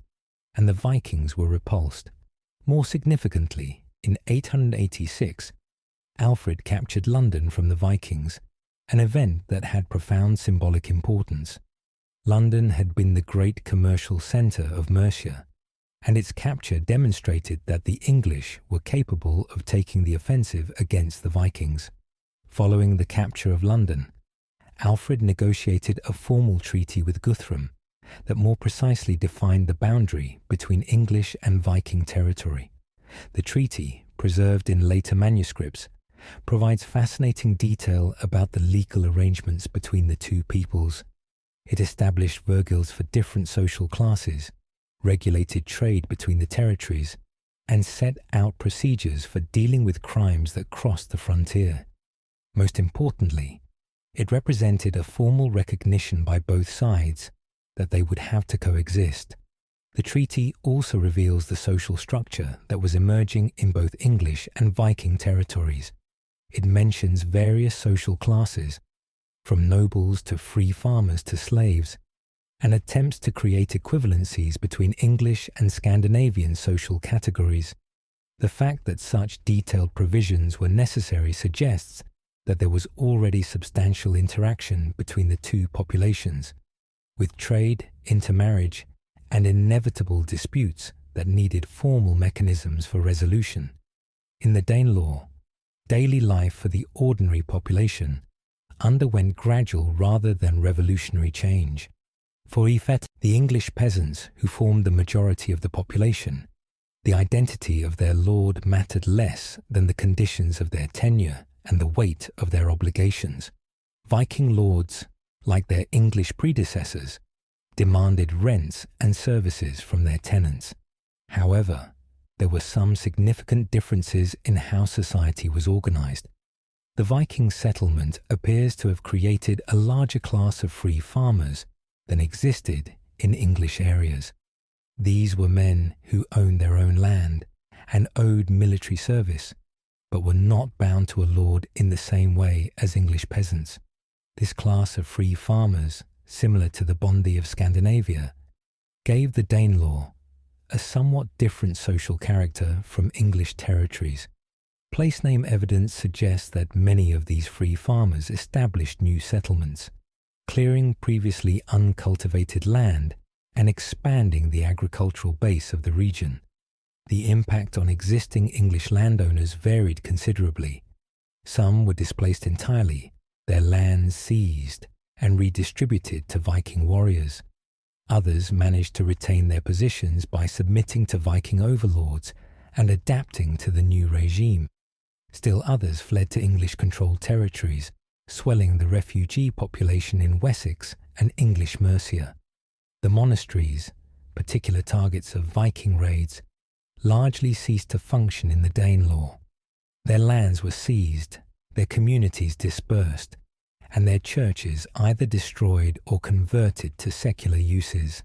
and the Vikings were repulsed. More significantly, in 886, Alfred captured London from the Vikings, an event that had profound symbolic importance. London had been the great commercial centre of Mercia, and its capture demonstrated that the English were capable of taking the offensive against the Vikings. Following the capture of London, Alfred negotiated a formal treaty with Guthrum that more precisely defined the boundary between English and Viking territory. The treaty, preserved in later manuscripts, provides fascinating detail about the legal arrangements between the two peoples. It established virgils for different social classes, regulated trade between the territories, and set out procedures for dealing with crimes that crossed the frontier. Most importantly, it represented a formal recognition by both sides that they would have to coexist. The treaty also reveals the social structure that was emerging in both English and Viking territories. It mentions various social classes, from nobles to free farmers to slaves, and attempts to create equivalencies between English and Scandinavian social categories. The fact that such detailed provisions were necessary suggests that there was already substantial interaction between the two populations, with trade, intermarriage, and inevitable disputes that needed formal mechanisms for resolution. In the Danelaw, daily life for the ordinary population underwent gradual rather than revolutionary change. For Yfet, the English peasants who formed the majority of the population, the identity of their lord mattered less than the conditions of their tenure and the weight of their obligations. Viking lords, like their English predecessors, demanded rents and services from their tenants. However, there were some significant differences in how society was organized. The Viking settlement appears to have created a larger class of free farmers than existed in English areas. These were men who owned their own land and owed military service, but were not bound to a lord in the same way as English peasants. This class of free farmers, similar to the Bondi of Scandinavia, gave the Danelaw a somewhat different social character from English territories. Place name evidence suggests that many of these free farmers established new settlements, clearing previously uncultivated land and expanding the agricultural base of the region. The impact on existing English landowners varied considerably. Some were displaced entirely, their lands seized and redistributed to Viking warriors. Others managed to retain their positions by submitting to Viking overlords and adapting to the new regime. Still others fled to English-controlled territories, swelling the refugee population in Wessex and English Mercia. The monasteries, particular targets of Viking raids, largely ceased to function in the Danelaw. Their lands were seized, their communities dispersed, and their churches either destroyed or converted to secular uses.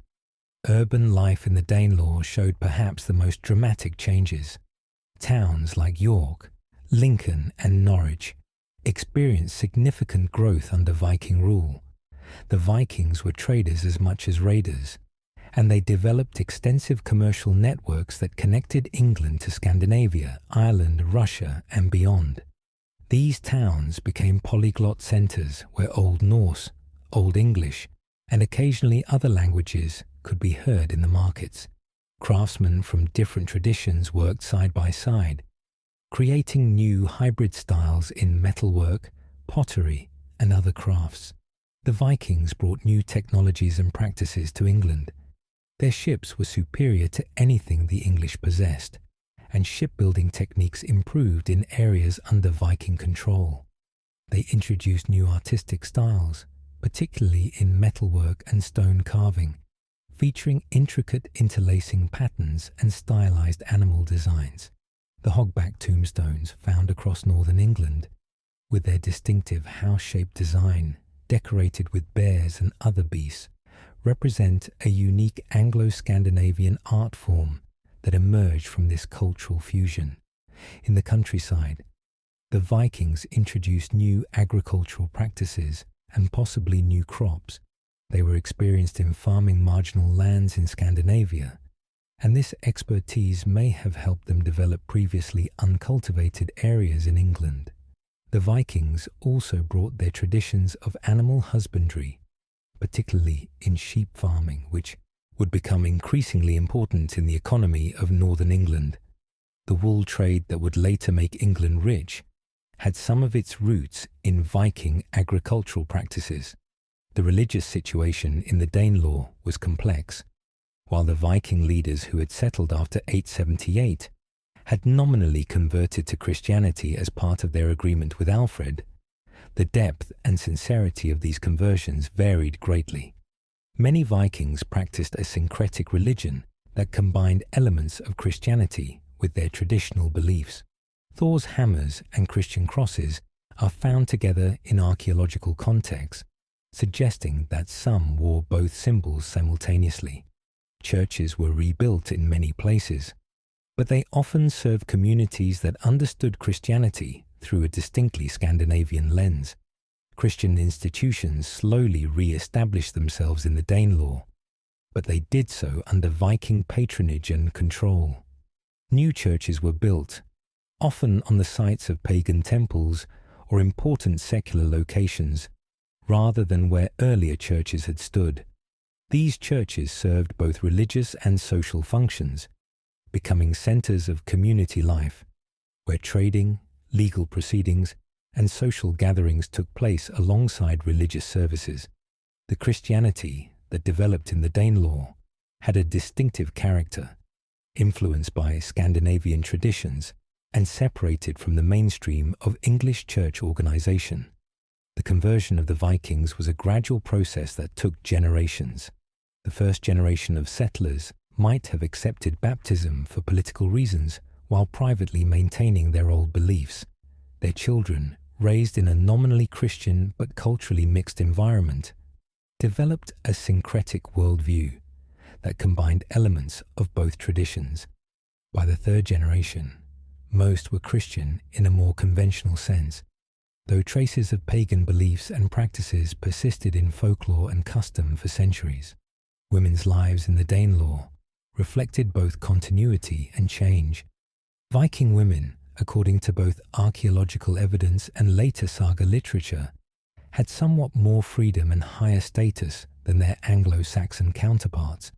Urban life in the Danelaw showed perhaps the most dramatic changes. Towns like York, Lincoln, and Norwich experienced significant growth under Viking rule. The Vikings were traders as much as raiders, and they developed extensive commercial networks that connected England to Scandinavia, Ireland, Russia, and beyond. These towns became polyglot centres where Old Norse, Old English, and occasionally other languages could be heard in the markets. Craftsmen from different traditions worked side by side, creating new hybrid styles in metalwork, pottery, and other crafts. The Vikings brought new technologies and practices to England. Their ships were superior to anything the English possessed, and shipbuilding techniques improved in areas under Viking control. They introduced new artistic styles, particularly in metalwork and stone carving, featuring intricate interlacing patterns and stylized animal designs. The hogback tombstones found across northern England, with their distinctive house-shaped design, decorated with bears and other beasts, represent a unique Anglo-Scandinavian art form that emerged from this cultural fusion. In the countryside, the Vikings introduced new agricultural practices and possibly new crops. They were experienced in farming marginal lands in Scandinavia, and this expertise may have helped them develop previously uncultivated areas in England. The Vikings also brought their traditions of animal husbandry, particularly in sheep farming, which would become increasingly important in the economy of northern England. The wool trade that would later make England rich had some of its roots in Viking agricultural practices. The religious situation in the Danelaw was complex. While the Viking leaders who had settled after 878 had nominally converted to Christianity as part of their agreement with Alfred, the depth and sincerity of these conversions varied greatly. Many Vikings practiced a syncretic religion that combined elements of Christianity with their traditional beliefs. Thor's hammers and Christian crosses are found together in archaeological contexts, suggesting that some wore both symbols simultaneously. Churches were rebuilt in many places, but they often served communities that understood Christianity through a distinctly Scandinavian lens. Christian institutions slowly re-established themselves in the Danelaw, but they did so under Viking patronage and control. New churches were built, often on the sites of pagan temples or important secular locations, rather than where earlier churches had stood. These churches served both religious and social functions, becoming centers of community life, where trading, legal proceedings, and social gatherings took place alongside religious services. The Christianity that developed in the Danelaw had a distinctive character, influenced by Scandinavian traditions and separated from the mainstream of English church organization. The conversion of the Vikings was a gradual process that took generations. The first generation of settlers might have accepted baptism for political reasons while privately maintaining their old beliefs. Their children, raised in a nominally Christian but culturally mixed environment, developed a syncretic worldview that combined elements of both traditions. By the third generation, most were Christian in a more conventional sense, though traces of pagan beliefs and practices persisted in folklore and custom for centuries. Women's lives in the Danelaw reflected both continuity and change. Viking women, according to both archaeological evidence and later saga literature, had somewhat more freedom and higher status than their Anglo-Saxon counterparts.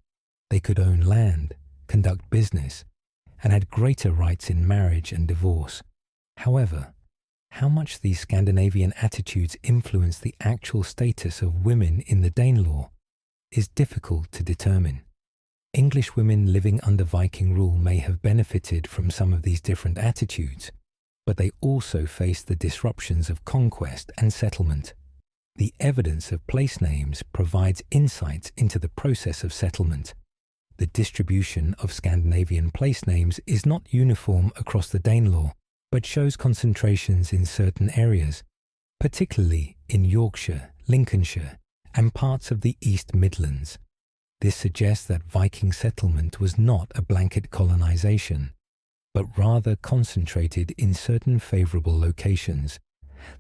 They could own land, conduct business, and had greater rights in marriage and divorce. However, how much these Scandinavian attitudes influenced the actual status of women in the Danelaw is difficult to determine. English women living under Viking rule may have benefited from some of these different attitudes, but they also faced the disruptions of conquest and settlement. The evidence of place names provides insights into the process of settlement. The distribution of Scandinavian place names is not uniform across the Danelaw, but shows concentrations in certain areas, particularly in Yorkshire, Lincolnshire, and parts of the East Midlands. This suggests that Viking settlement was not a blanket colonization, but rather concentrated in certain favorable locations.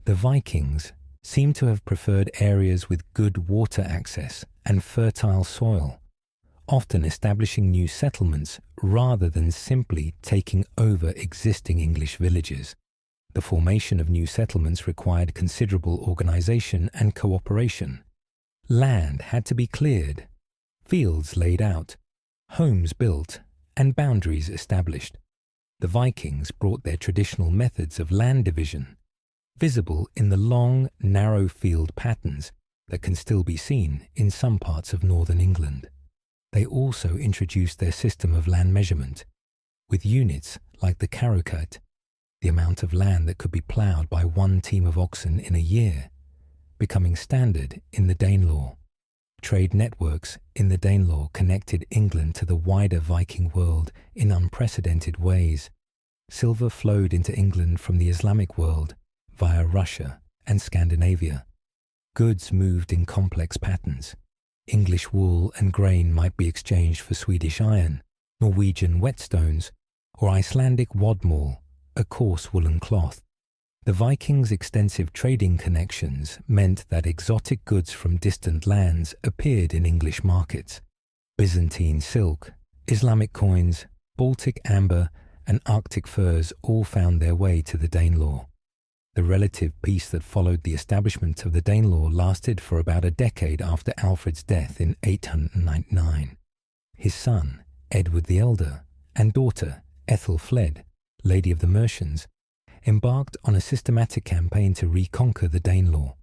The Vikings seem to have preferred areas with good water access and fertile soil, often establishing new settlements rather than simply taking over existing English villages. The formation of new settlements required considerable organization and cooperation. Land had to be cleared, fields laid out, homes built, and boundaries established. The Vikings brought their traditional methods of land division, visible in the long, narrow field patterns that can still be seen in some parts of northern England. They also introduced their system of land measurement, with units like the carucat, the amount of land that could be ploughed by one team of oxen in a year, becoming standard in the Danelaw. Trade networks in the Danelaw connected England to the wider Viking world in unprecedented ways. Silver flowed into England from the Islamic world via Russia and Scandinavia. Goods moved in complex patterns. English wool and grain might be exchanged for Swedish iron, Norwegian whetstones, or Icelandic wadmal, a coarse woolen cloth. The Vikings' extensive trading connections meant that exotic goods from distant lands appeared in English markets. Byzantine silk, Islamic coins, Baltic amber, and Arctic furs all found their way to the Danelaw. The relative peace that followed the establishment of the Danelaw lasted for about a decade after Alfred's death in 899. His son, Edward the Elder, and daughter, Ethelfled, Lady of the Mercians, embarked on a systematic campaign to reconquer the Danelaw.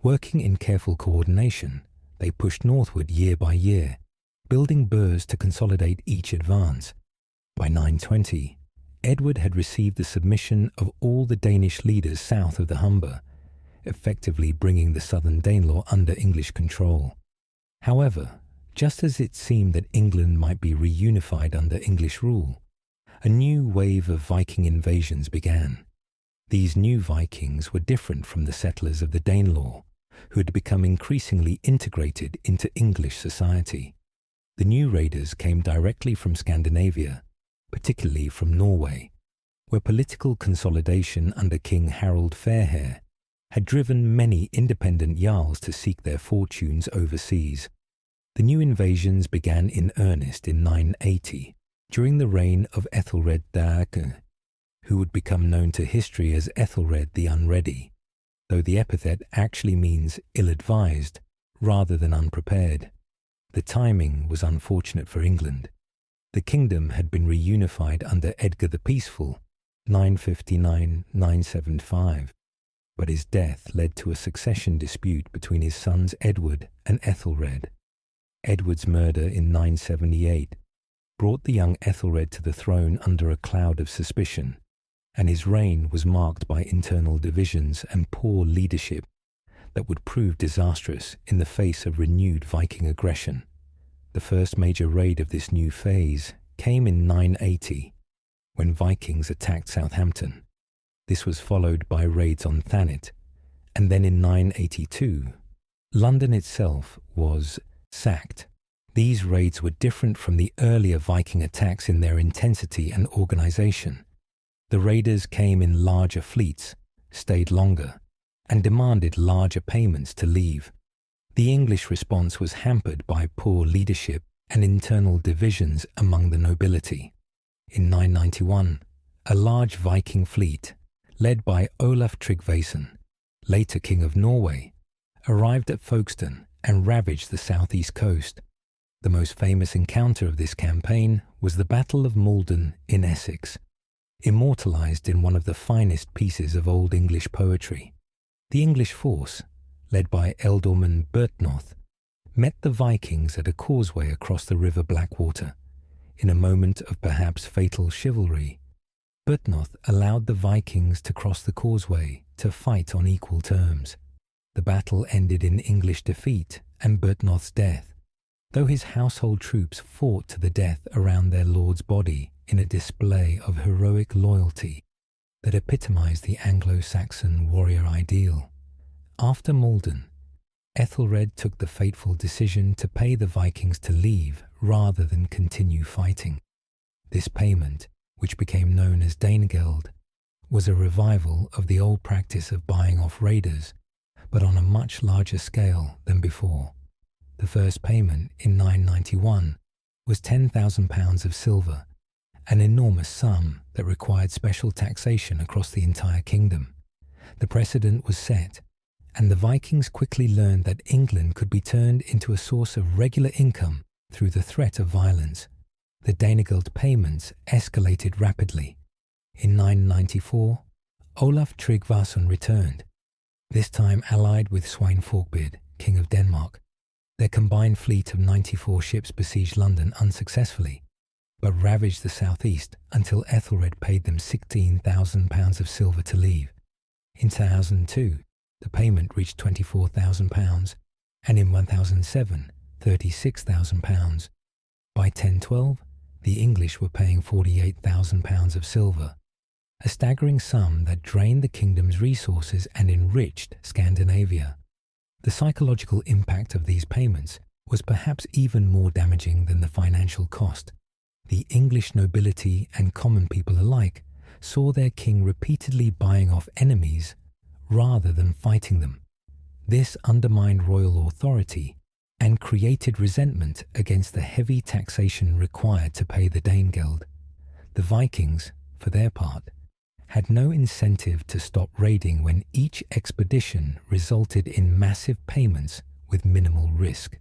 Working in careful coordination, they pushed northward year by year, building burhs to consolidate each advance. By 920, Edward had received the submission of all the Danish leaders south of the Humber, effectively bringing the southern Danelaw under English control. However, just as it seemed that England might be reunified under English rule, a new wave of Viking invasions began. These new Vikings were different from the settlers of the Danelaw, who had become increasingly integrated into English society. The new raiders came directly from Scandinavia, particularly from Norway, where political consolidation under King Harald Fairhair had driven many independent jarls to seek their fortunes overseas. The new invasions began in earnest in 980, during the reign of Ethelred the who would become known to history as Ethelred the Unready, though the epithet actually means ill-advised rather than unprepared. The timing was unfortunate for England. The kingdom had been reunified under Edgar the Peaceful, 959-975, but his death led to a succession dispute between his sons Edward and Ethelred. Edward's murder in 978 brought the young Ethelred to the throne under a cloud of suspicion, and his reign was marked by internal divisions and poor leadership that would prove disastrous in the face of renewed Viking aggression. The first major raid of this new phase came in 980, when Vikings attacked Southampton. This was followed by raids on Thanet, and then in 982, London itself was sacked. These raids were different from the earlier Viking attacks in their intensity and organization. The raiders came in larger fleets, stayed longer, and demanded larger payments to leave. The English response was hampered by poor leadership and internal divisions among the nobility. In 991, a large Viking fleet, led by Olaf Tryggvason, later King of Norway, arrived at Folkestone and ravaged the southeast coast. The most famous encounter of this campaign was the Battle of Maldon in Essex, immortalized in one of the finest pieces of Old English poetry. The English force, led by Ealdorman Byrhtnoth, met the Vikings at a causeway across the river Blackwater. In a moment of perhaps fatal chivalry, Byrhtnoth allowed the Vikings to cross the causeway to fight on equal terms. The battle ended in English defeat and Byrhtnoth's death, though his household troops fought to the death around their lord's body in a display of heroic loyalty that epitomized the Anglo-Saxon warrior ideal. After Maldon, Ethelred took the fateful decision to pay the Vikings to leave rather than continue fighting. This payment, which became known as Danegeld, was a revival of the old practice of buying off raiders, but on a much larger scale than before. The first payment in 991 was £10,000 of silver, an enormous sum that required special taxation across the entire kingdom. The precedent was set, and the Vikings quickly learned that England could be turned into a source of regular income through the threat of violence. The Danegeld payments escalated rapidly. In 994, Olaf Tryggvason returned, this time allied with Sweyn Forkbeard, King of Denmark. Their combined fleet of 94 ships besieged London unsuccessfully, but ravaged the southeast until Ethelred paid them £16,000 of silver to leave. In 1002, the payment reached £24,000, and in 1007, £36,000. By 1012, the English were paying £48,000 of silver, a staggering sum that drained the kingdom's resources and enriched Scandinavia. The psychological impact of these payments was perhaps even more damaging than the financial cost. The English nobility and common people alike saw their king repeatedly buying off enemies rather than fighting them. This undermined royal authority and created resentment against the heavy taxation required to pay the Danegeld. The Vikings, for their part, had no incentive to stop raiding when each expedition resulted in massive payments with minimal risk.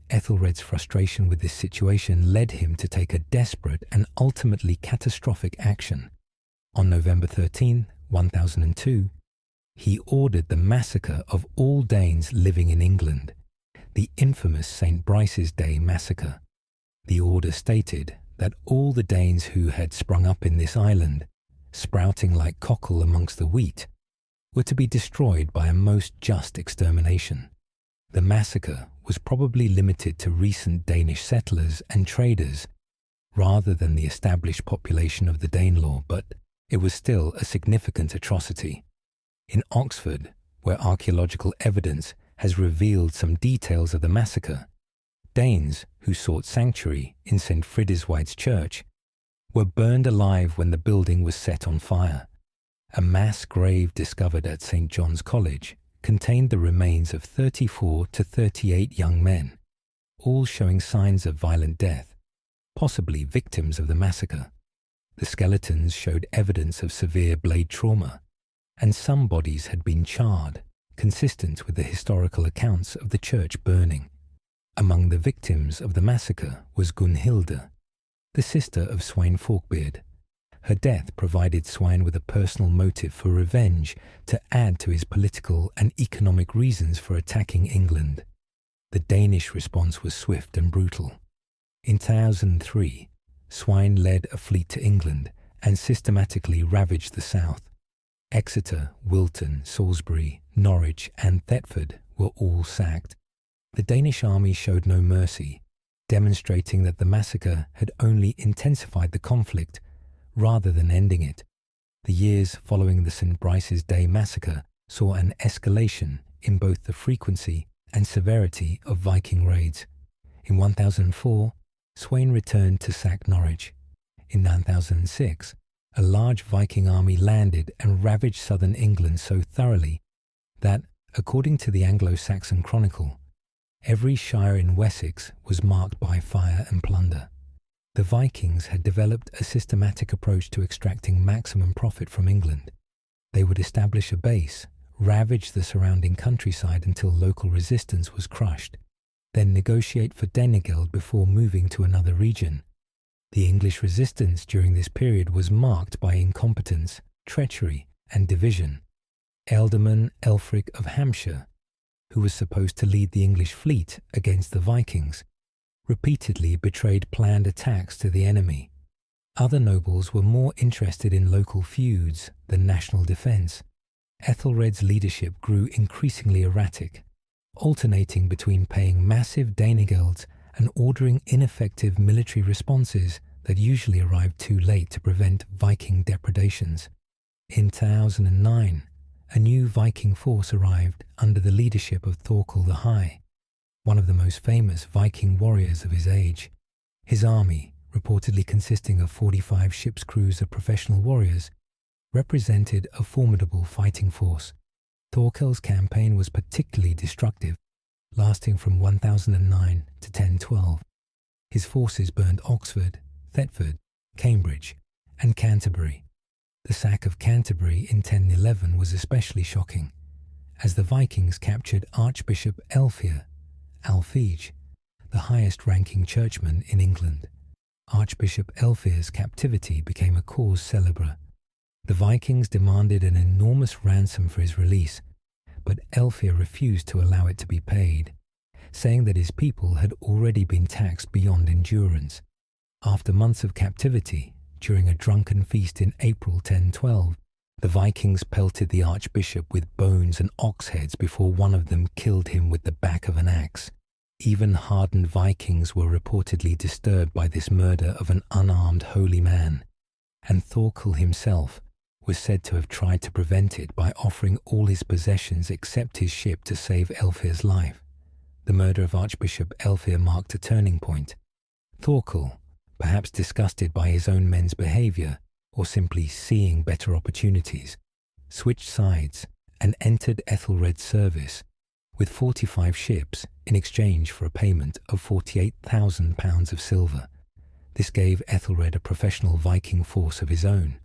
Ethelred's frustration with this situation led him to take a desperate and ultimately catastrophic action. On November 13, 1002, he ordered the massacre of all Danes living in England, the infamous St. Brice's Day massacre. The order stated that all the Danes who had sprung up in this island, sprouting like cockle amongst the wheat, were to be destroyed by a most just extermination. The massacre was probably limited to recent Danish settlers and traders rather than the established population of the Danelaw, but it was still a significant atrocity. In Oxford, where archaeological evidence has revealed some details of the massacre, Danes who sought sanctuary in St. Frideswite's church were burned alive when the building was set on fire. A mass grave discovered at St. John's College contained the remains of 34 to 38 young men, all showing signs of violent death, possibly victims of the massacre. The skeletons showed evidence of severe blade trauma, and some bodies had been charred, consistent with the historical accounts of the church burning. Among the victims of the massacre was Gunhilde, the sister of Sweyn Forkbeard. Her death provided Sweyn with a personal motive for revenge to add to his political and economic reasons for attacking England. The Danish response was swift and brutal. In 1003, Sweyn led a fleet to England and systematically ravaged the south. Exeter, Wilton, Salisbury, Norwich and Thetford were all sacked. The Danish army showed no mercy, demonstrating that the massacre had only intensified the conflict rather than ending it. The years following the St. Brice's Day massacre saw an escalation in both the frequency and severity of Viking raids. In 1004, Sweyn returned to sack Norwich. In 1006, a large Viking army landed and ravaged southern England so thoroughly that, according to the Anglo-Saxon Chronicle, every shire in Wessex was marked by fire and plunder. The Vikings had developed a systematic approach to extracting maximum profit from England. They would establish a base, ravage the surrounding countryside until local resistance was crushed, then negotiate for Danegeld before moving to another region. The English resistance during this period was marked by incompetence, treachery, and division. Ealdorman Elfric of Hampshire, who was supposed to lead the English fleet against the Vikings, repeatedly betrayed planned attacks to the enemy. Other nobles were more interested in local feuds than national defence. Ethelred's leadership grew increasingly erratic, alternating between paying massive Danegelds and ordering ineffective military responses that usually arrived too late to prevent Viking depredations. In 1009, a new Viking force arrived under the leadership of Thorkel the High, one of the most famous Viking warriors of his age. His army, reportedly consisting of 45 ships' crews of professional warriors, represented a formidable fighting force. Thorkel's campaign was particularly destructive, lasting from 1009 to 1012. His forces burned Oxford, Thetford, Cambridge, and Canterbury. The sack of Canterbury in 1011 was especially shocking. as the Vikings captured Archbishop Alfege, the highest-ranking churchman in England. Archbishop Elfhere's captivity became a cause célèbre. The Vikings demanded an enormous ransom for his release, but Elfhere refused to allow it to be paid, saying that his people had already been taxed beyond endurance. After months of captivity, during a drunken feast in April 1012, the Vikings pelted the archbishop with bones and ox heads before one of them killed him with the back of an axe. Even hardened Vikings were reportedly disturbed by this murder of an unarmed holy man, and Thorkel himself was said to have tried to prevent it by offering all his possessions except his ship to save Elfhere's life. The murder of Archbishop Elfhere marked a turning point. Thorkel, perhaps disgusted by his own men's behaviour, or simply seeing better opportunities, switched sides and entered Ethelred's service with 45 ships in exchange for a payment of £48,000 of silver. This gave Ethelred a professional Viking force of his own,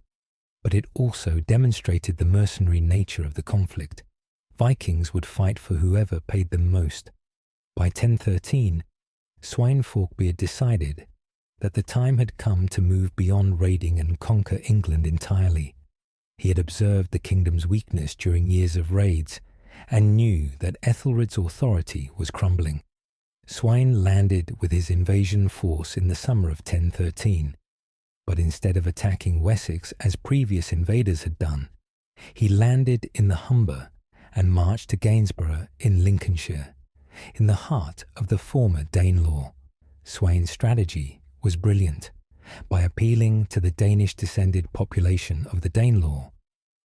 but it also demonstrated the mercenary nature of the conflict. Vikings would fight for whoever paid them most. By 1013, Sweyn Forkbeard decided that the time had come to move beyond raiding and conquer England entirely. He had observed the kingdom's weakness during years of raids and knew that Ethelred's authority was crumbling. Sweyn landed with his invasion force in the summer of 1013, but instead of attacking Wessex as previous invaders had done, he landed in the Humber and marched to Gainsborough in Lincolnshire, in the heart of the former Danelaw. Sweyn's strategy was brilliant. By appealing to the Danish-descended population of the Danelaw,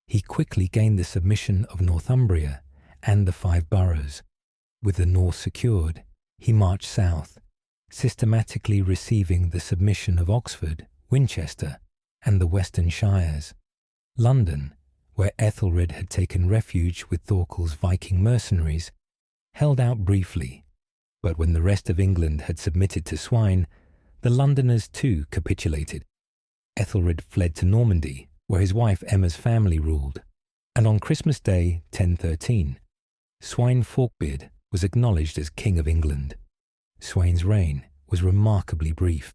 he quickly gained the submission of Northumbria and the 5 boroughs. With the north secured, he marched south, systematically receiving the submission of Oxford, Winchester, and the Western Shires. London, where Ethelred had taken refuge with Thorkel's Viking mercenaries, held out briefly, but when the rest of England had submitted to Sweyn, the Londoners too capitulated. Ethelred fled to Normandy, where his wife Emma's family ruled, and on Christmas Day 1013, Sweyn Forkbeard was acknowledged as King of England. Sweyn's reign was remarkably brief.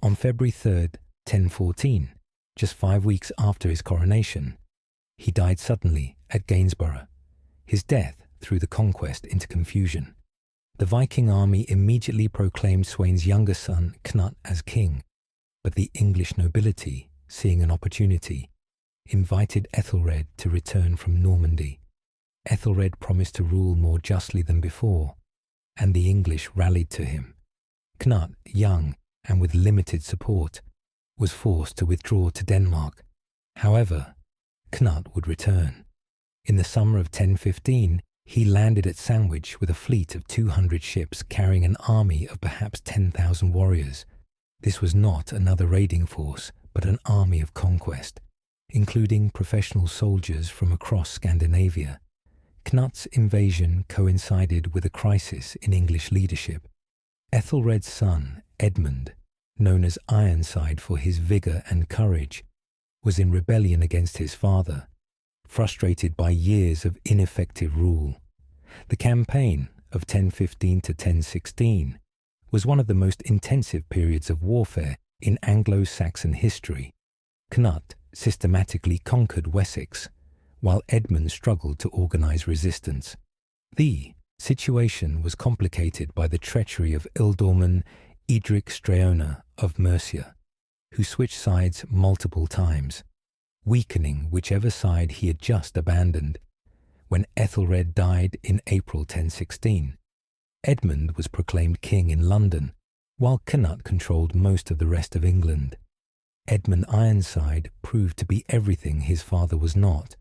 On February 3rd, 1014, just 5 weeks after his coronation, he died suddenly at Gainsborough. His death threw the Conquest into confusion. The Viking army immediately proclaimed Sweyn's younger son Cnut as king, but the English nobility, seeing an opportunity, invited Ethelred to return from Normandy. Ethelred promised to rule more justly than before, and the English rallied to him. Cnut, young and with limited support, was forced to withdraw to Denmark. However, Cnut would return. In the summer of 1015, he landed at Sandwich with a fleet of 200 ships carrying an army of perhaps 10,000 warriors. This was not another raiding force, but an army of conquest, including professional soldiers from across Scandinavia. Cnut's invasion coincided with a crisis in English leadership. Ethelred's son, Edmund, known as Ironside for his vigour and courage, was in rebellion against his father, frustrated by years of ineffective rule. The campaign of 1015 to 1016 was one of the most intensive periods of warfare in Anglo-Saxon history. Cnut systematically conquered Wessex, while Edmund struggled to organise resistance. The situation was complicated by the treachery of Ealdorman Edric Streona of Mercia, who switched sides multiple times, weakening whichever side he had just abandoned. When Ethelred died in April 1016, Edmund was proclaimed king in London, while Cnut controlled most of the rest of England. Edmund Ironside proved to be everything his father was not: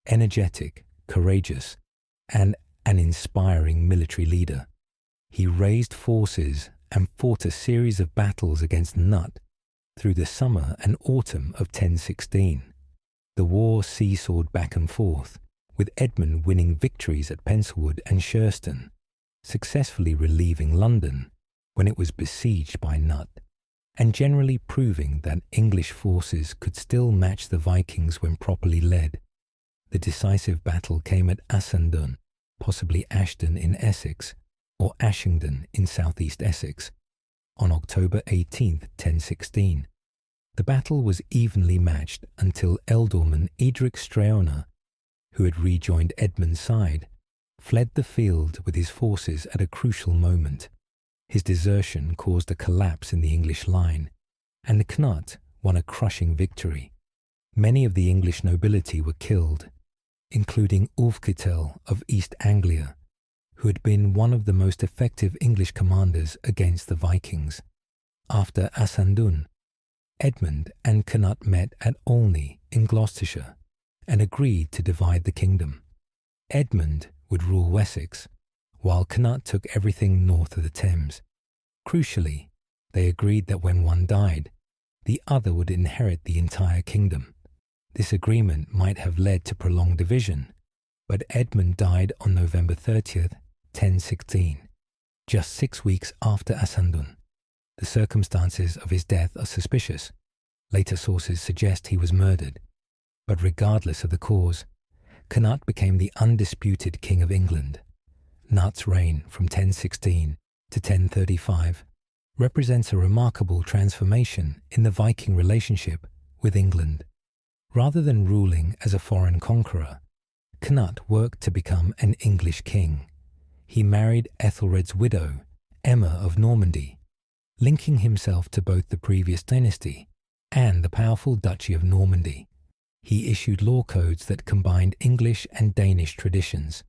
energetic, courageous, and an inspiring military leader. He raised forces and fought a series of battles against Cnut through the summer and autumn of 1016. The war seesawed back and forth, with Edmund winning victories at Penselwood and Shurston, successfully relieving London when it was besieged by Cnut, and generally proving that English forces could still match the Vikings when properly led. The decisive battle came at Assendun, possibly Ashton in Essex, or Ashington in southeast Essex, on October 18, 1016. The battle was evenly matched until ealdorman Edric Streona, who had rejoined Edmund's side, fled the field with his forces at a crucial moment. His desertion caused a collapse in the English line, and Cnut won a crushing victory. Many of the English nobility were killed, including Ulfketel of East Anglia, who had been one of the most effective English commanders against the Vikings. After Assendun, Edmund and Cnut met at Olney in Gloucestershire and agreed to divide the kingdom. Edmund would rule Wessex, while Cnut took everything north of the Thames. Crucially, they agreed that when one died, the other would inherit the entire kingdom. This agreement might have led to prolonged division, but Edmund died on November 30th, 1016, just 6 weeks after Assendun. The circumstances of his death are suspicious. Later sources suggest he was murdered, but regardless of the cause, Cnut became the undisputed King of England. Cnut's reign from 1016 to 1035 represents a remarkable transformation in the Viking relationship with England. Rather than ruling as a foreign conqueror, Cnut worked to become an English king. He married Ethelred's widow, Emma of Normandy, linking himself to both the previous dynasty and the powerful Duchy of Normandy. He issued law codes that combined English and Danish traditions.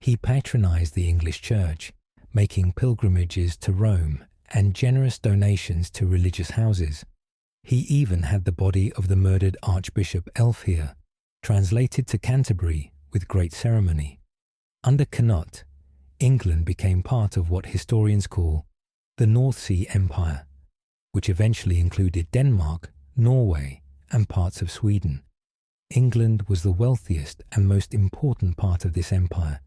He patronized the English church, making pilgrimages to Rome and generous donations to religious houses. He even had the body of the murdered Archbishop Elfhere translated to Canterbury with great ceremony. Under Cnut, England became part of what historians call the North Sea Empire, which eventually included Denmark, Norway, and parts of Sweden. England was the wealthiest and most important part of this empire,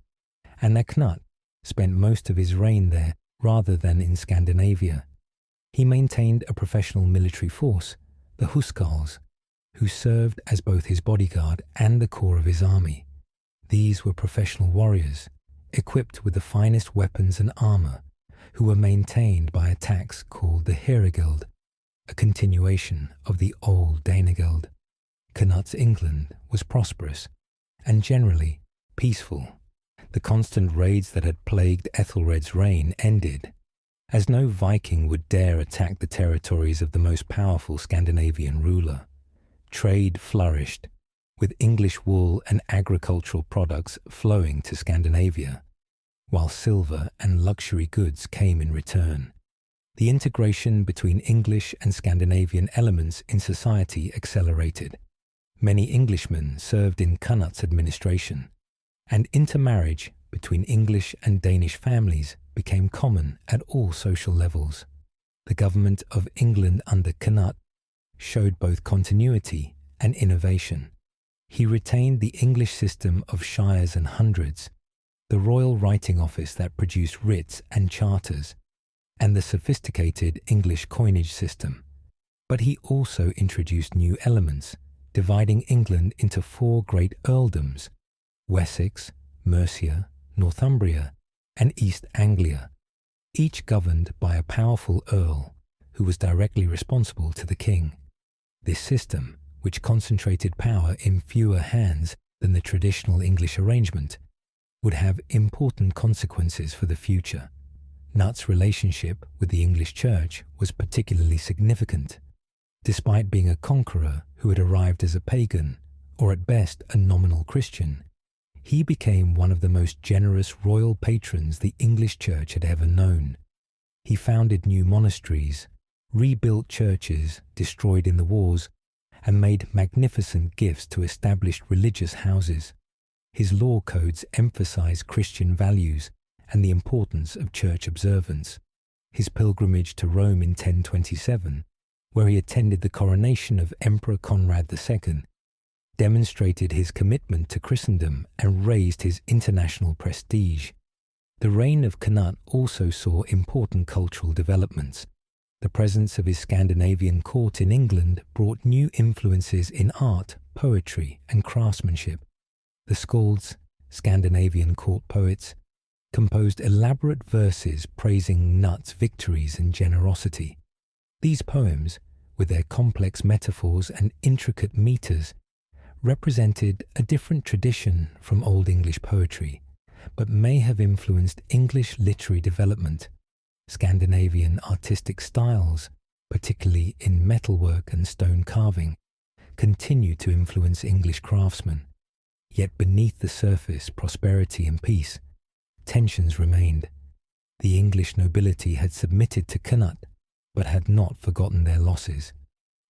and Cnut spent most of his reign there rather than in Scandinavia. He maintained a professional military force, the Huskarls, who served as both his bodyguard and the core of his army. These were professional warriors, equipped with the finest weapons and armor, who were maintained by a tax called the Herregeld, a continuation of the old Danegeld. Cnut's England was prosperous and generally peaceful. The constant raids that had plagued Ethelred's reign ended, as no Viking would dare attack the territories of the most powerful Scandinavian ruler. Trade flourished, with English wool and agricultural products flowing to Scandinavia, while silver and luxury goods came in return. The integration between English and Scandinavian elements in society accelerated. Many Englishmen served in Cnut's administration, and intermarriage between English and Danish families became common at all social levels. The government of England under Cnut showed both continuity and innovation. He retained the English system of shires and hundreds, the royal writing office that produced writs and charters, and the sophisticated English coinage system. But he also introduced new elements, dividing England into 4 great earldoms: Wessex, Mercia, Northumbria, and East Anglia, each governed by a powerful earl who was directly responsible to the king. This system, which concentrated power in fewer hands than the traditional English arrangement, would have important consequences for the future. Cnut's relationship with the English church was particularly significant. Despite being a conqueror who had arrived as a pagan, or at best a nominal Christian, he became one of the most generous royal patrons the English church had ever known. He founded new monasteries, rebuilt churches destroyed in the wars, and made magnificent gifts to established religious houses. His law codes emphasized Christian values and the importance of church observance. His pilgrimage to Rome in 1027, where he attended the coronation of Emperor Conrad II, demonstrated his commitment to Christendom and raised his international prestige. The reign of Cnut also saw important cultural developments. The presence of his Scandinavian court in England brought new influences in art, poetry, and craftsmanship. The Skalds, Scandinavian court poets, composed elaborate verses praising Cnut's victories and generosity. These poems, with their complex metaphors and intricate metres, represented a different tradition from Old English poetry, but may have influenced English literary development. Scandinavian artistic styles, particularly in metalwork and stone carving, continued to influence English craftsmen. Yet beneath the surface, prosperity and peace, tensions remained. The English nobility had submitted to Cnut, but had not forgotten their losses.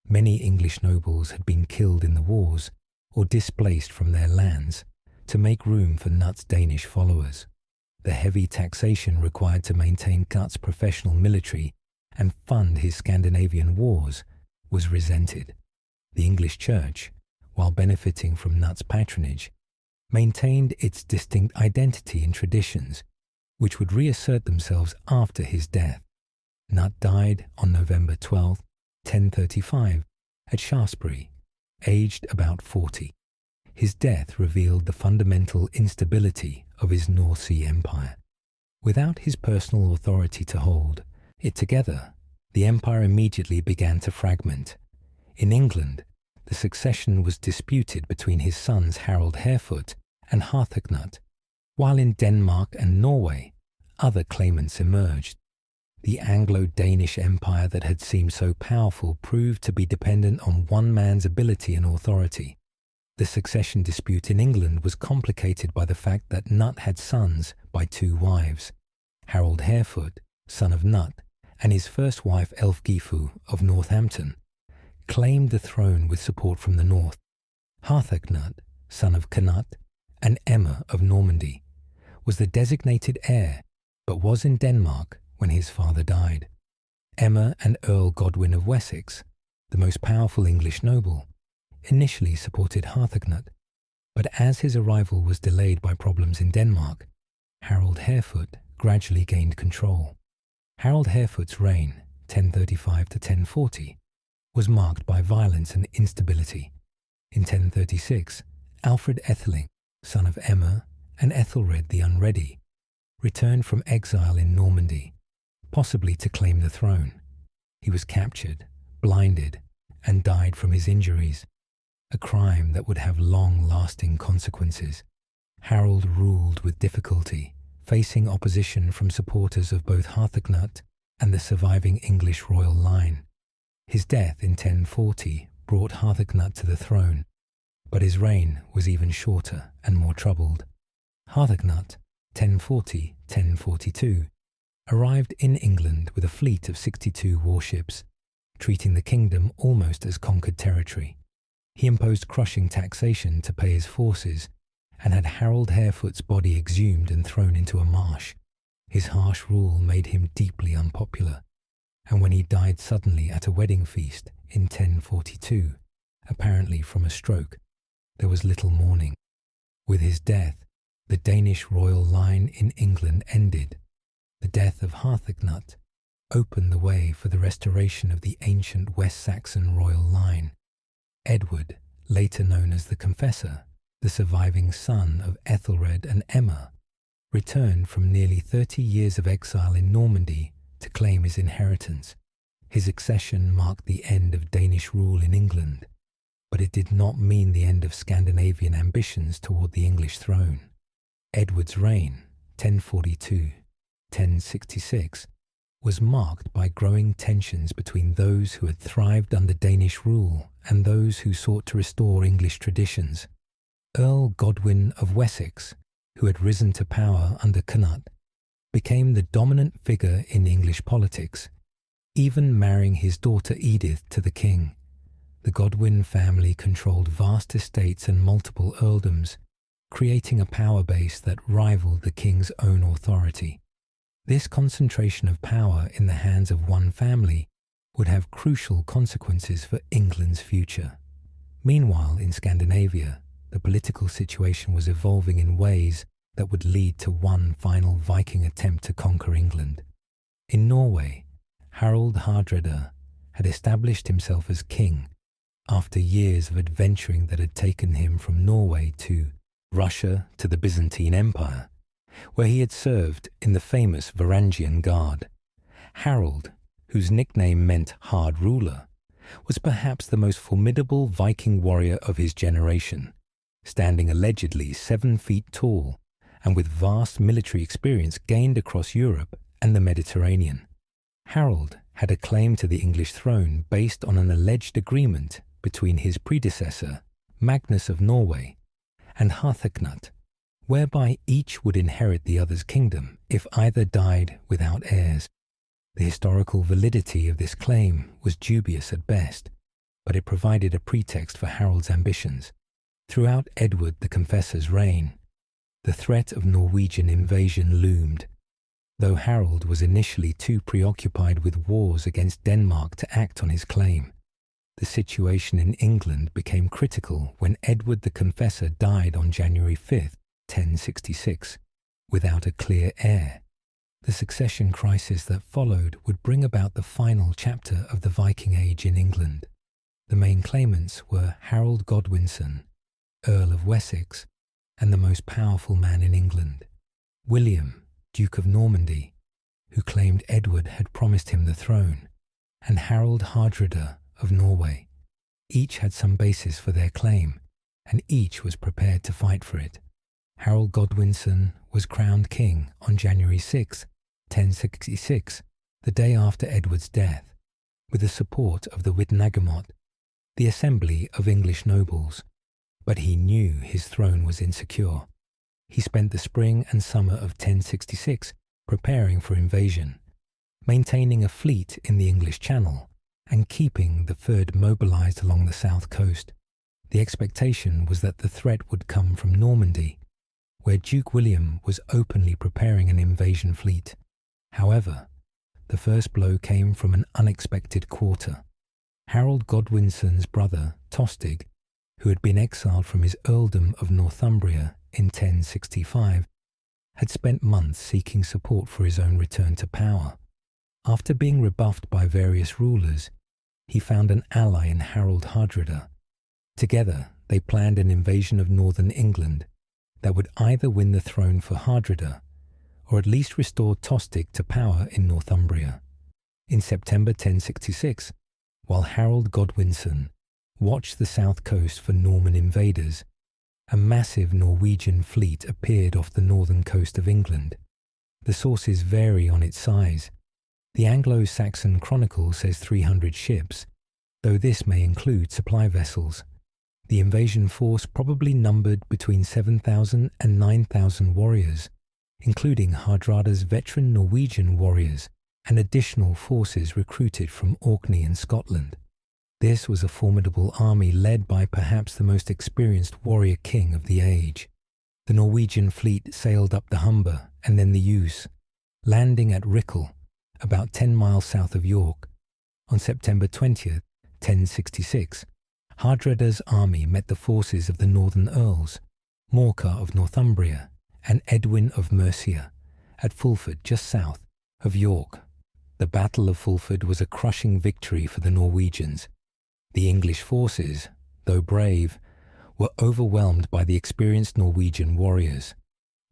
Many English nobles had been killed in the wars or displaced from their lands to make room for Cnut's Danish followers. The heavy taxation required to maintain Cnut's professional military and fund his Scandinavian wars was resented. The English Church, while benefiting from Cnut's patronage, maintained its distinct identity and traditions, which would reassert themselves after his death. Cnut died on November 12, 1035, at Shaftesbury, aged about 40. His death revealed the fundamental instability of his North Sea empire. Without his personal authority to hold it together, the empire immediately began to fragment. In England, the succession was disputed between his sons Harald Hardrada and Harthacnut, while in Denmark and Norway, other claimants emerged. The Anglo-Danish empire that had seemed so powerful proved to be dependent on one man's ability and authority. The succession dispute in England was complicated by the fact that Cnut had sons by two wives. Harald Hardrada, son of Cnut, and his first wife Elfgifu of Northampton, claimed the throne with support from the north. Harthacnut, son of Cnut, and Emma of Normandy, was the designated heir, but was in Denmark when his father died. Emma and Earl Godwin of Wessex, the most powerful English noble, initially supported Harthacnut, but as his arrival was delayed by problems in Denmark, Harald Hardrada gradually gained control. Harald Hardrada's reign, 1035 to 1040, was marked by violence and instability. In 1036, Alfred Etheling, son of Emma and Ethelred the Unready, returned from exile in Normandy, possibly to claim the throne. He was captured, blinded, and died from his injuries, a crime that would have long-lasting consequences. Harold ruled with difficulty, facing opposition from supporters of both Harthacnut and the surviving English royal line. His death in 1040 brought Harthacnut to the throne, but his reign was even shorter and more troubled. Harthacnut, 1040-1042, arrived in England with a fleet of 62 warships, treating the kingdom almost as conquered territory. He imposed crushing taxation to pay his forces and had Harald Hardrada's body exhumed and thrown into a marsh. His harsh rule made him deeply unpopular, and when he died suddenly at a wedding feast in 1042, apparently from a stroke, there was little mourning. With his death, the Danish royal line in England ended. The death of Harthacnut opened the way for the restoration of the ancient West Saxon royal line. Edward, later known as the Confessor, the surviving son of Ethelred and Emma, returned from nearly 30 years of exile in Normandy to claim his inheritance. His accession marked the end of Danish rule in England, but it did not mean the end of Scandinavian ambitions toward the English throne. Edward's reign, 1042-1066, was marked by growing tensions between those who had thrived under Danish rule and those who sought to restore English traditions. Earl Godwin of Wessex, who had risen to power under Cnut, became the dominant figure in English politics, even marrying his daughter Edith to the king. The Godwin family controlled vast estates and multiple earldoms, creating a power base that rivaled the king's own authority. This concentration of power in the hands of one family would have crucial consequences for England's future. Meanwhile, in Scandinavia, the political situation was evolving in ways that would lead to one final Viking attempt to conquer England. In Norway, Harald Hardrada had established himself as king after years of adventuring that had taken him from Norway to Russia to the Byzantine Empire, where he had served in the famous Varangian Guard. Harold, whose nickname meant hard ruler, was perhaps the most formidable Viking warrior of his generation, standing allegedly 7 feet tall and with vast military experience gained across Europe and the Mediterranean. Harold had a claim to the English throne based on an alleged agreement between his predecessor, Magnus of Norway, and Harthacnut, whereby each would inherit the other's kingdom if either died without heirs. The historical validity of this claim was dubious at best, but it provided a pretext for Harold's ambitions. Throughout Edward the Confessor's reign, the threat of Norwegian invasion loomed, though Harold was initially too preoccupied with wars against Denmark to act on his claim. The situation in England became critical when Edward the Confessor died on January 5, 1066, without a clear heir. The succession crisis that followed would bring about the final chapter of the Viking Age in England. The main claimants were Harold Godwinson, Earl of Wessex, and the most powerful man in England, William, Duke of Normandy, who claimed Edward had promised him the throne, and Harald Hardrada of Norway. Each had some basis for their claim, and each was prepared to fight for it. Harold Godwinson was crowned king on January 6, 1066, the day after Edward's death, with the support of the Witenagemot, the assembly of English nobles. But he knew his throne was insecure. He spent the spring and summer of 1066 preparing for invasion, maintaining a fleet in the English Channel and keeping the Fyrd mobilized along the south coast. The expectation was that the threat would come from Normandy, where Duke William was openly preparing an invasion fleet. However, the first blow came from an unexpected quarter. Harold Godwinson's brother, Tostig, who had been exiled from his earldom of Northumbria in 1065, had spent months seeking support for his own return to power. After being rebuffed by various rulers, he found an ally in Harald Hardrada. Together, they planned an invasion of northern England that would either win the throne for Hardrada or at least restore Tostig to power in Northumbria. In September 1066, while Harold Godwinson watched the south coast for Norman invaders, a massive Norwegian fleet appeared off the northern coast of England. The sources vary on its size. The Anglo-Saxon Chronicle says 300 ships, though this may include supply vessels. The invasion force probably numbered between 7,000 and 9,000 warriors, including Hardrada's veteran Norwegian warriors and additional forces recruited from Orkney and Scotland. This was a formidable army led by perhaps the most experienced warrior king of the age. The Norwegian fleet sailed up the Humber and then the Ouse, landing at Rickle, about 10 miles south of York. On September 20th, 1066, Hardrada's army met the forces of the northern earls, Morcar of Northumbria and Edwin of Mercia, at Fulford just south of York. The Battle of Fulford was a crushing victory for the Norwegians. The English forces, though brave, were overwhelmed by the experienced Norwegian warriors.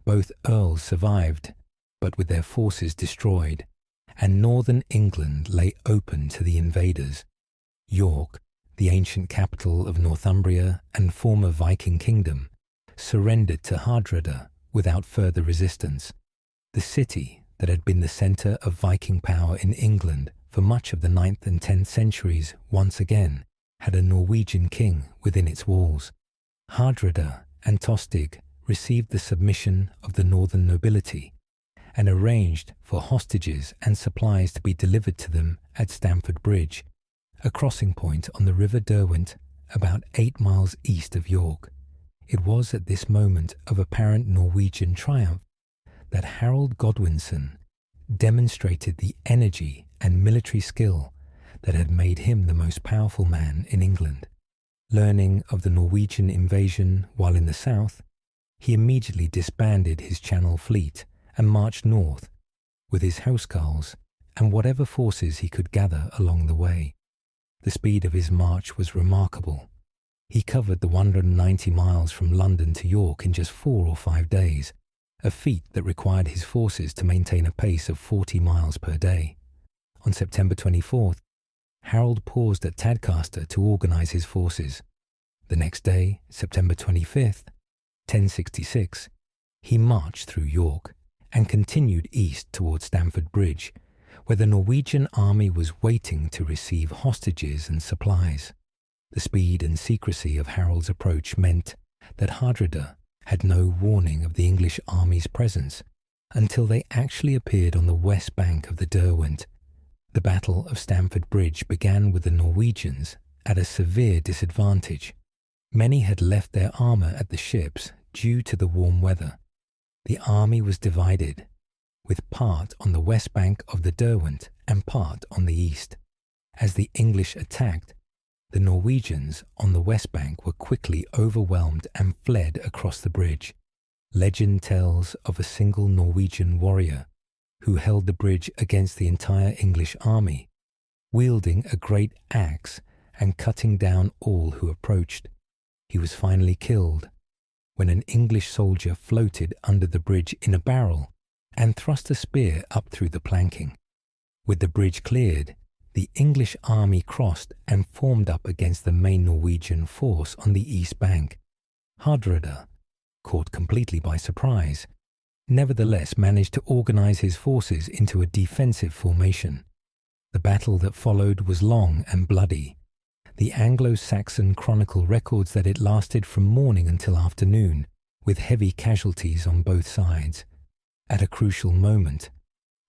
Both earls survived, but with their forces destroyed, and northern England lay open to the invaders. York, the ancient capital of Northumbria and former Viking kingdom, surrendered to Hardrada without further resistance. The city that had been the centre of Viking power in England for much of the 9th and 10th centuries once again had a Norwegian king within its walls. Hardrada and Tostig received the submission of the northern nobility and arranged for hostages and supplies to be delivered to them at Stamford Bridge, a crossing point on the River Derwent about 8 miles east of York. It was at this moment of apparent Norwegian triumph that Harold Godwinson demonstrated the energy and military skill that had made him the most powerful man in England. Learning of the Norwegian invasion while in the south, he immediately disbanded his Channel fleet and marched north with his housecarls and whatever forces he could gather along the way. The speed of his march was remarkable. He covered the 190 miles from London to York in just 4 or 5 days, a feat that required his forces to maintain a pace of 40 miles per day. On September 24th, Harold paused at Tadcaster to organise his forces. The next day, September 25th, 1066, he marched through York and continued east towards Stamford Bridge, where the Norwegian army was waiting to receive hostages and supplies. The speed and secrecy of Harold's approach meant that Hardrada had no warning of the English army's presence until they actually appeared on the west bank of the Derwent. The Battle of Stamford Bridge began with the Norwegians at a severe disadvantage. Many had left their armour at the ships due to the warm weather. The army was divided, with part on the west bank of the Derwent and part on the east. As the English attacked, the Norwegians on the west bank were quickly overwhelmed and fled across the bridge. Legend tells of a single Norwegian warrior who held the bridge against the entire English army, wielding a great axe and cutting down all who approached. He was finally killed when an English soldier floated under the bridge in a barrel and thrust a spear up through the planking. With the bridge cleared, the English army crossed and formed up against the main Norwegian force on the east bank. Hardrada, caught completely by surprise, nevertheless managed to organize his forces into a defensive formation. The battle that followed was long and bloody. The Anglo-Saxon chronicle records that it lasted from morning until afternoon, with heavy casualties on both sides. At a crucial moment,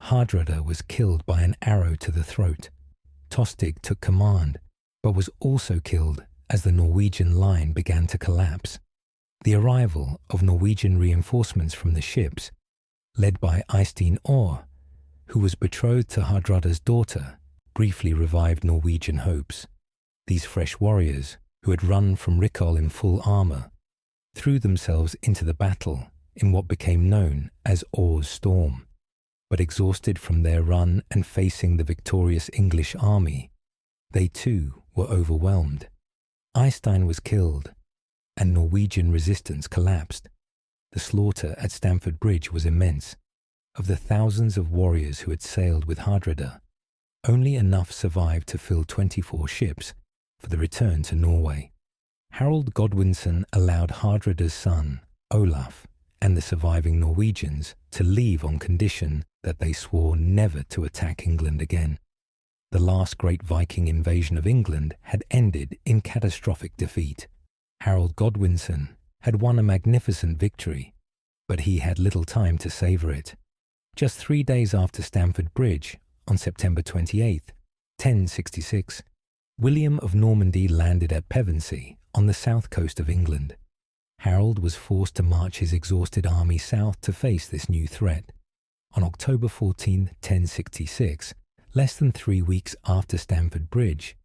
Hardrada was killed by an arrow to the throat. Tostig took command, but was also killed as the Norwegian line began to collapse. The arrival of Norwegian reinforcements from the ships, led by Eystein Orr, who was betrothed to Hardrada's daughter, briefly revived Norwegian hopes. These fresh warriors, who had run from Rickhol in full armour, threw themselves into the battle in what became known as Orr's Storm. But exhausted from their run and facing the victorious English army, they too were overwhelmed. Eystein was killed, and Norwegian resistance collapsed. The slaughter at Stamford Bridge was immense. Of the thousands of warriors who had sailed with Hardrada, only enough survived to fill 24 ships for the return to Norway. Harold Godwinson allowed Hardrada's son, Olaf, and the surviving Norwegians to leave on condition that they swore never to attack England again. The last great Viking invasion of England had ended in catastrophic defeat. Harold Godwinson had won a magnificent victory, but he had little time to savour it. Just 3 days after Stamford Bridge, on September 28th, 1066, William of Normandy landed at Pevensey on the south coast of England. Harold was forced to march his exhausted army south to face this new threat. On October 14, 1066, less than 3 weeks after Stamford Bridge,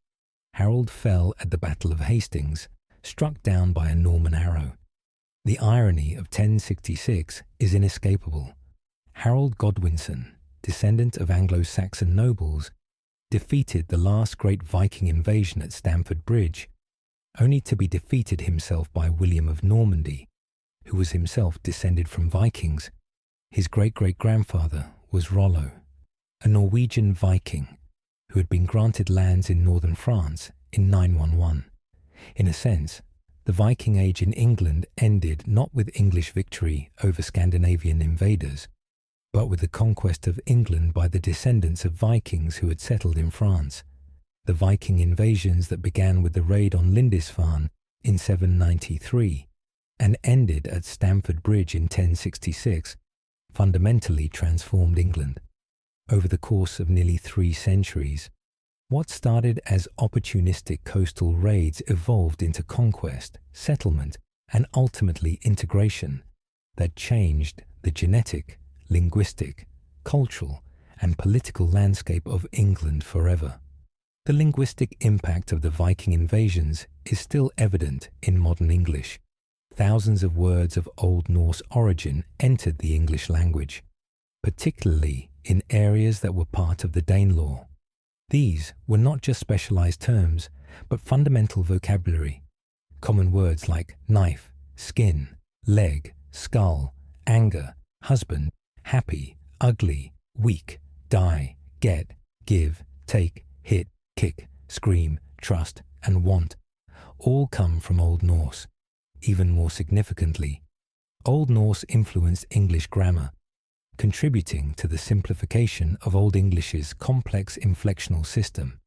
Harold fell at the Battle of Hastings, struck down by a Norman arrow. The irony of 1066 is inescapable. Harold Godwinson, descendant of Anglo-Saxon nobles, defeated the last great Viking invasion at Stamford Bridge, only to be defeated himself by William of Normandy, who was himself descended from Vikings. His great-great-grandfather was Rollo, a Norwegian Viking who had been granted lands in northern France in 911. In a sense, the Viking Age in England ended not with English victory over Scandinavian invaders, but with the conquest of England by the descendants of Vikings who had settled in France. The Viking invasions that began with the raid on Lindisfarne in 793 and ended at Stamford Bridge in 1066 fundamentally transformed England. Over the course of nearly 3 centuries, what started as opportunistic coastal raids evolved into conquest, settlement, and ultimately integration that changed the genetic, linguistic, cultural, and political landscape of England forever. The linguistic impact of the Viking invasions is still evident in modern English. Thousands of words of Old Norse origin entered the English language, particularly in areas that were part of the Danelaw. These were not just specialized terms, but fundamental vocabulary. Common words like knife, skin, leg, skull, anger, husband, happy, ugly, weak, die, get, give, take, hit, kick, scream, trust, and want all come from Old Norse. Even more significantly, Old Norse influenced English grammar, contributing to the simplification of Old English's complex inflectional system,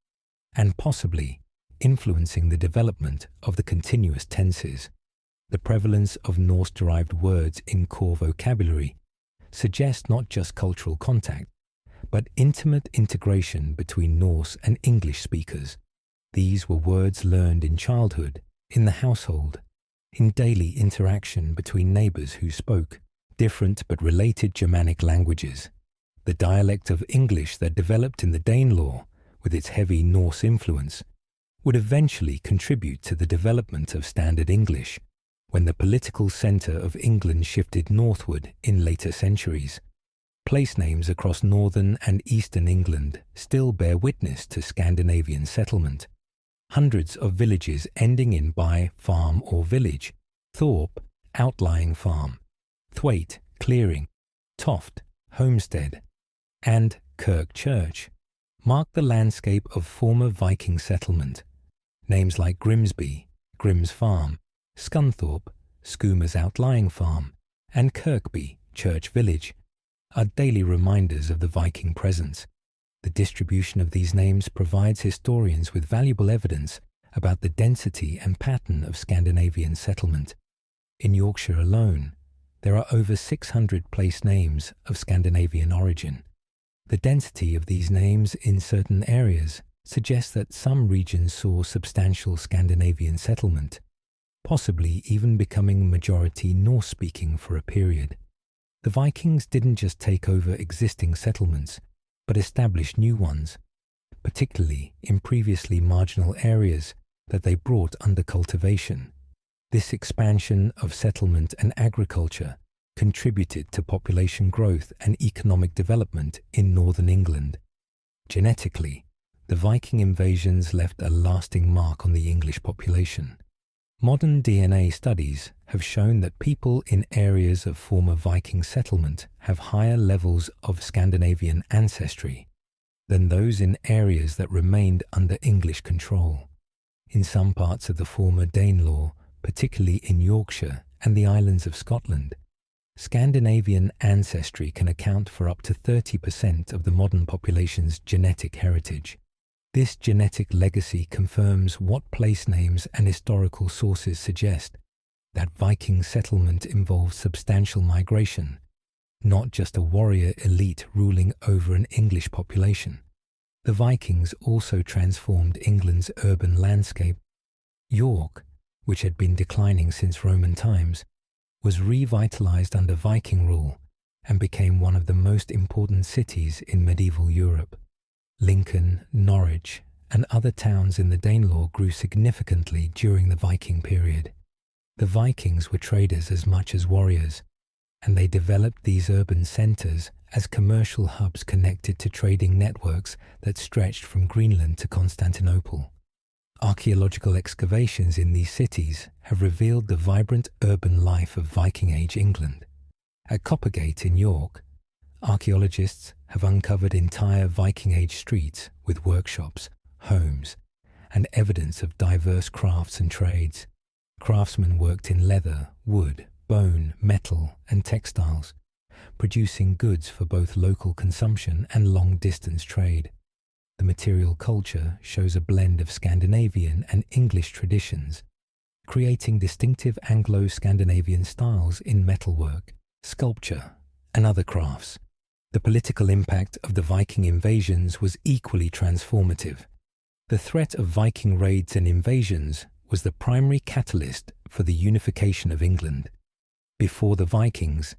and possibly influencing the development of the continuous tenses. The prevalence of Norse-derived words in core vocabulary suggests not just cultural contact, but intimate integration between Norse and English speakers. These were words learned in childhood, in the household, in daily interaction between neighbours who spoke different but related Germanic languages. The dialect of English that developed in the Danelaw, with its heavy Norse influence, would eventually contribute to the development of Standard English, when the political centre of England shifted northward in later centuries. Place names across northern and eastern England still bear witness to Scandinavian settlement. Hundreds of villages ending in by, farm or village, thorp, outlying farm, thwaite, clearing, toft, homestead, and kirk church mark the landscape of former Viking settlement. Names like Grimsby, Grim's Farm, Scunthorpe, Skoomer's outlying farm, and Kirkby, Church Village, are daily reminders of the Viking presence. The distribution of these names provides historians with valuable evidence about the density and pattern of Scandinavian settlement. In Yorkshire alone, there are over 600 place names of Scandinavian origin. The density of these names in certain areas suggests that some regions saw substantial Scandinavian settlement, possibly even becoming majority Norse-speaking for a period. The Vikings didn't just take over existing settlements, but established new ones, particularly in previously marginal areas that they brought under cultivation. This expansion of settlement and agriculture contributed to population growth and economic development in northern England. Genetically, the Viking invasions left a lasting mark on the English population. Modern DNA studies have shown that people in areas of former Viking settlement have higher levels of Scandinavian ancestry than those in areas that remained under English control. In some parts of the former Danelaw, particularly in Yorkshire and the islands of Scotland, Scandinavian ancestry can account for up to 30% of the modern population's genetic heritage. This genetic legacy confirms what place names and historical sources suggest, that Viking settlement involved substantial migration, not just a warrior elite ruling over an English population. The Vikings also transformed England's urban landscape. York, which had been declining since Roman times, was revitalized under Viking rule and became one of the most important cities in medieval Europe. Lincoln, Norwich, and other towns in the Danelaw grew significantly during the Viking period. The Vikings were traders as much as warriors, and they developed these urban centers as commercial hubs connected to trading networks that stretched from Greenland to Constantinople. Archaeological excavations in these cities have revealed the vibrant urban life of Viking Age England. At Coppergate in York, archaeologists have uncovered entire Viking Age streets with workshops, homes, and evidence of diverse crafts and trades. Craftsmen worked in leather, wood, bone, metal, and textiles, producing goods for both local consumption and long-distance trade. The material culture shows a blend of Scandinavian and English traditions, creating distinctive Anglo-Scandinavian styles in metalwork, sculpture, and other crafts. The political impact of the Viking invasions was equally transformative. The threat of Viking raids and invasions was the primary catalyst for the unification of England. Before the Vikings,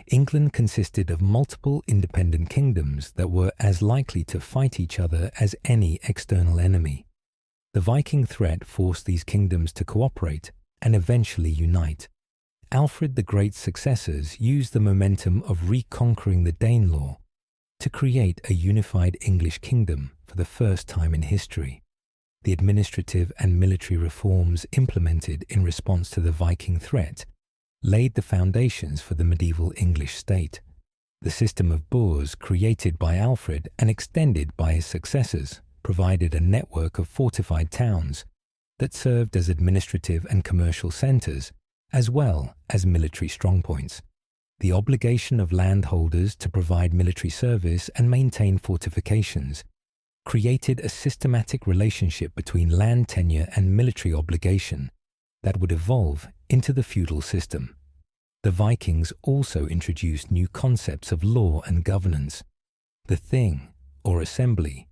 England consisted of multiple independent kingdoms that were as likely to fight each other as any external enemy. The Viking threat forced these kingdoms to cooperate and eventually unite. Alfred the Great's successors used the momentum of reconquering the Danelaw to create a unified English kingdom for the first time in history. The administrative and military reforms implemented in response to the Viking threat laid the foundations for the medieval English state. The system of boors created by Alfred and extended by his successors provided a network of fortified towns that served as administrative and commercial centres as well as military strongpoints. The obligation of landholders to provide military service and maintain fortifications created a systematic relationship between land tenure and military obligation that would evolve into the feudal system. The Vikings also introduced new concepts of law and governance. The thing, or assembly,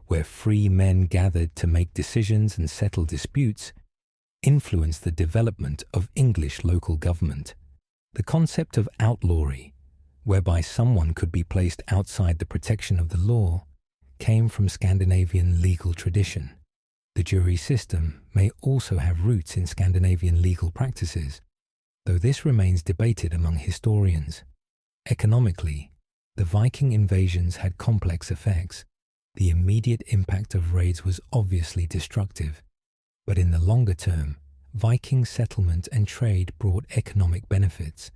where free men gathered to make decisions and settle disputes, influenced the development of English local government. The concept of outlawry, whereby someone could be placed outside the protection of the law, came from Scandinavian legal tradition. The jury system may also have roots in Scandinavian legal practices, though this remains debated among historians. Economically, the Viking invasions had complex effects. The immediate impact of raids was obviously destructive, but in the longer term, Viking settlement and trade brought economic benefits.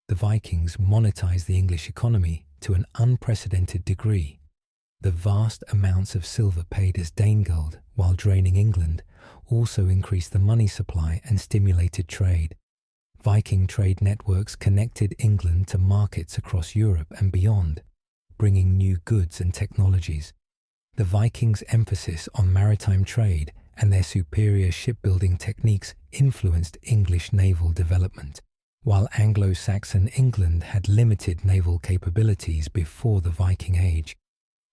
The Vikings monetized the English economy to an unprecedented degree. The vast amounts of silver paid as Danegeld while draining England also increased the money supply and stimulated trade. Viking trade networks connected England to markets across Europe and beyond, bringing new goods and technologies. The Vikings' emphasis on maritime trade and their superior shipbuilding techniques influenced English naval development. While Anglo-Saxon England had limited naval capabilities before the Viking Age,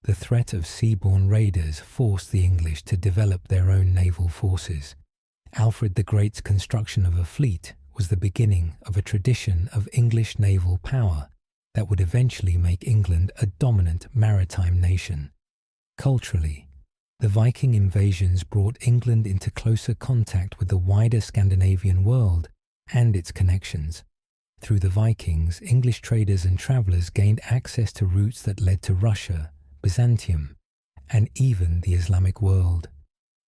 the threat of seaborne raiders forced the English to develop their own naval forces. Alfred the Great's construction of a fleet was the beginning of a tradition of English naval power that would eventually make England a dominant maritime nation. Culturally, the Viking invasions brought England into closer contact with the wider Scandinavian world and its connections. Through the Vikings, English traders and travellers gained access to routes that led to Russia, Byzantium, and even the Islamic world.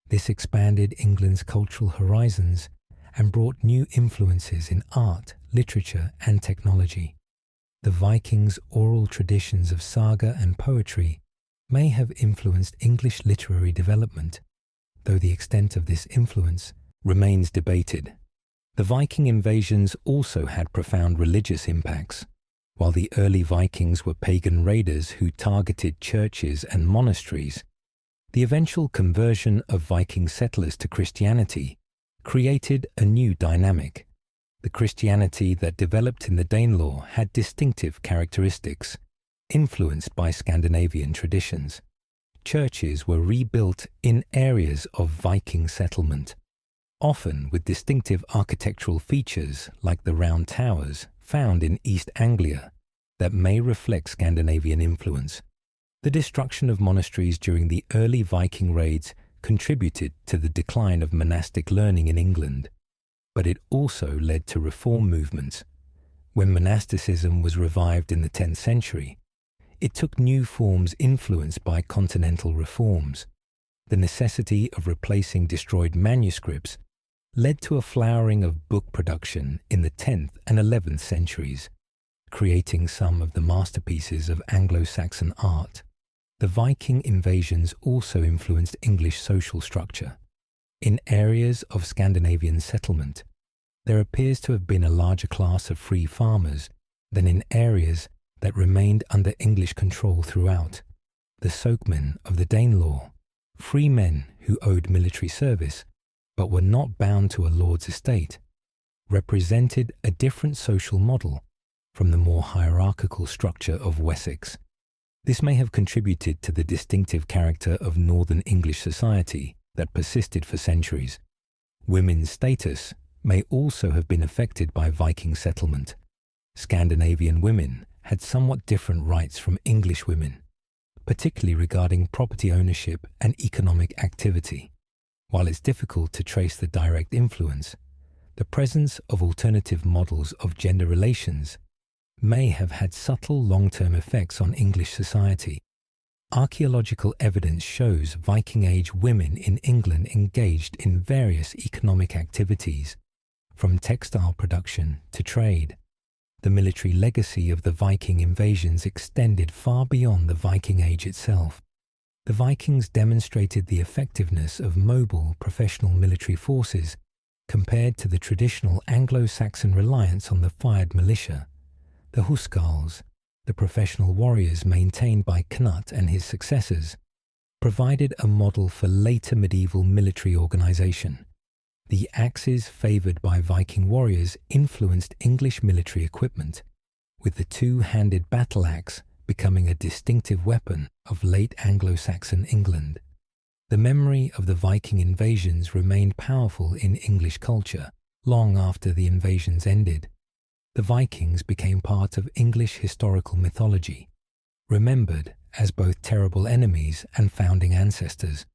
This expanded England's cultural horizons and brought new influences in art, literature, and technology. The Vikings' oral traditions of saga and poetry may have influenced English literary development, though the extent of this influence remains debated. The Viking invasions also had profound religious impacts. While the early Vikings were pagan raiders who targeted churches and monasteries, the eventual conversion of Viking settlers to Christianity created a new dynamic. The Christianity that developed in the Danelaw had distinctive characteristics, influenced by Scandinavian traditions. Churches were rebuilt in areas of Viking settlement, often with distinctive architectural features like the round towers found in East Anglia that may reflect Scandinavian influence. The destruction of monasteries during the early Viking raids contributed to the decline of monastic learning in England, but it also led to reform movements. When monasticism was revived in the 10th century, it took new forms influenced by continental reforms. The necessity of replacing destroyed manuscripts led to a flowering of book production in the 10th and 11th centuries, creating some of the masterpieces of Anglo-Saxon art. The Viking invasions also influenced English social structure. In areas of Scandinavian settlement, there appears to have been a larger class of free farmers than in areas that remained under English control throughout. The sokemen of the Danelaw, free men who owed military service but were not bound to a lord's estate, represented a different social model from the more hierarchical structure of Wessex. This may have contributed to the distinctive character of Northern English society that persisted for centuries. Women's status may also have been affected by Viking settlement. Scandinavian women had somewhat different rights from English women, particularly regarding property ownership and economic activity. While it's difficult to trace the direct influence, the presence of alternative models of gender relations may have had subtle long-term effects on English society. archaeological evidence shows Viking Age women in England engaged in various economic activities, from textile production to trade. The military legacy of the Viking invasions extended far beyond the Viking Age itself. The Vikings demonstrated the effectiveness of mobile professional military forces compared to the traditional Anglo-Saxon reliance on the fired militia. The Huskarls, the professional warriors maintained by Cnut and his successors, provided a model for later medieval military organization. The axes favored by Viking warriors influenced English military equipment, with the two-handed battle axe becoming a distinctive weapon of late Anglo-Saxon England. The memory of the Viking invasions remained powerful in English culture long after the invasions ended. The Vikings became part of English historical mythology, remembered as both terrible enemies and founding ancestors.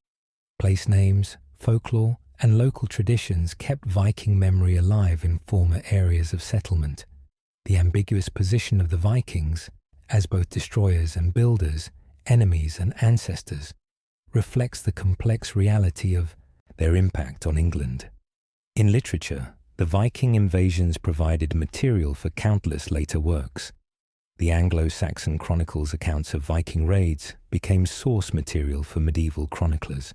Place names, folklore, and local traditions kept Viking memory alive in former areas of settlement. The ambiguous position of the Vikings, as both destroyers and builders, enemies and ancestors, reflects the complex reality of their impact on England. In literature, the Viking invasions provided material for countless later works. The Anglo-Saxon chronicles accounts of Viking raids became source material for medieval chroniclers.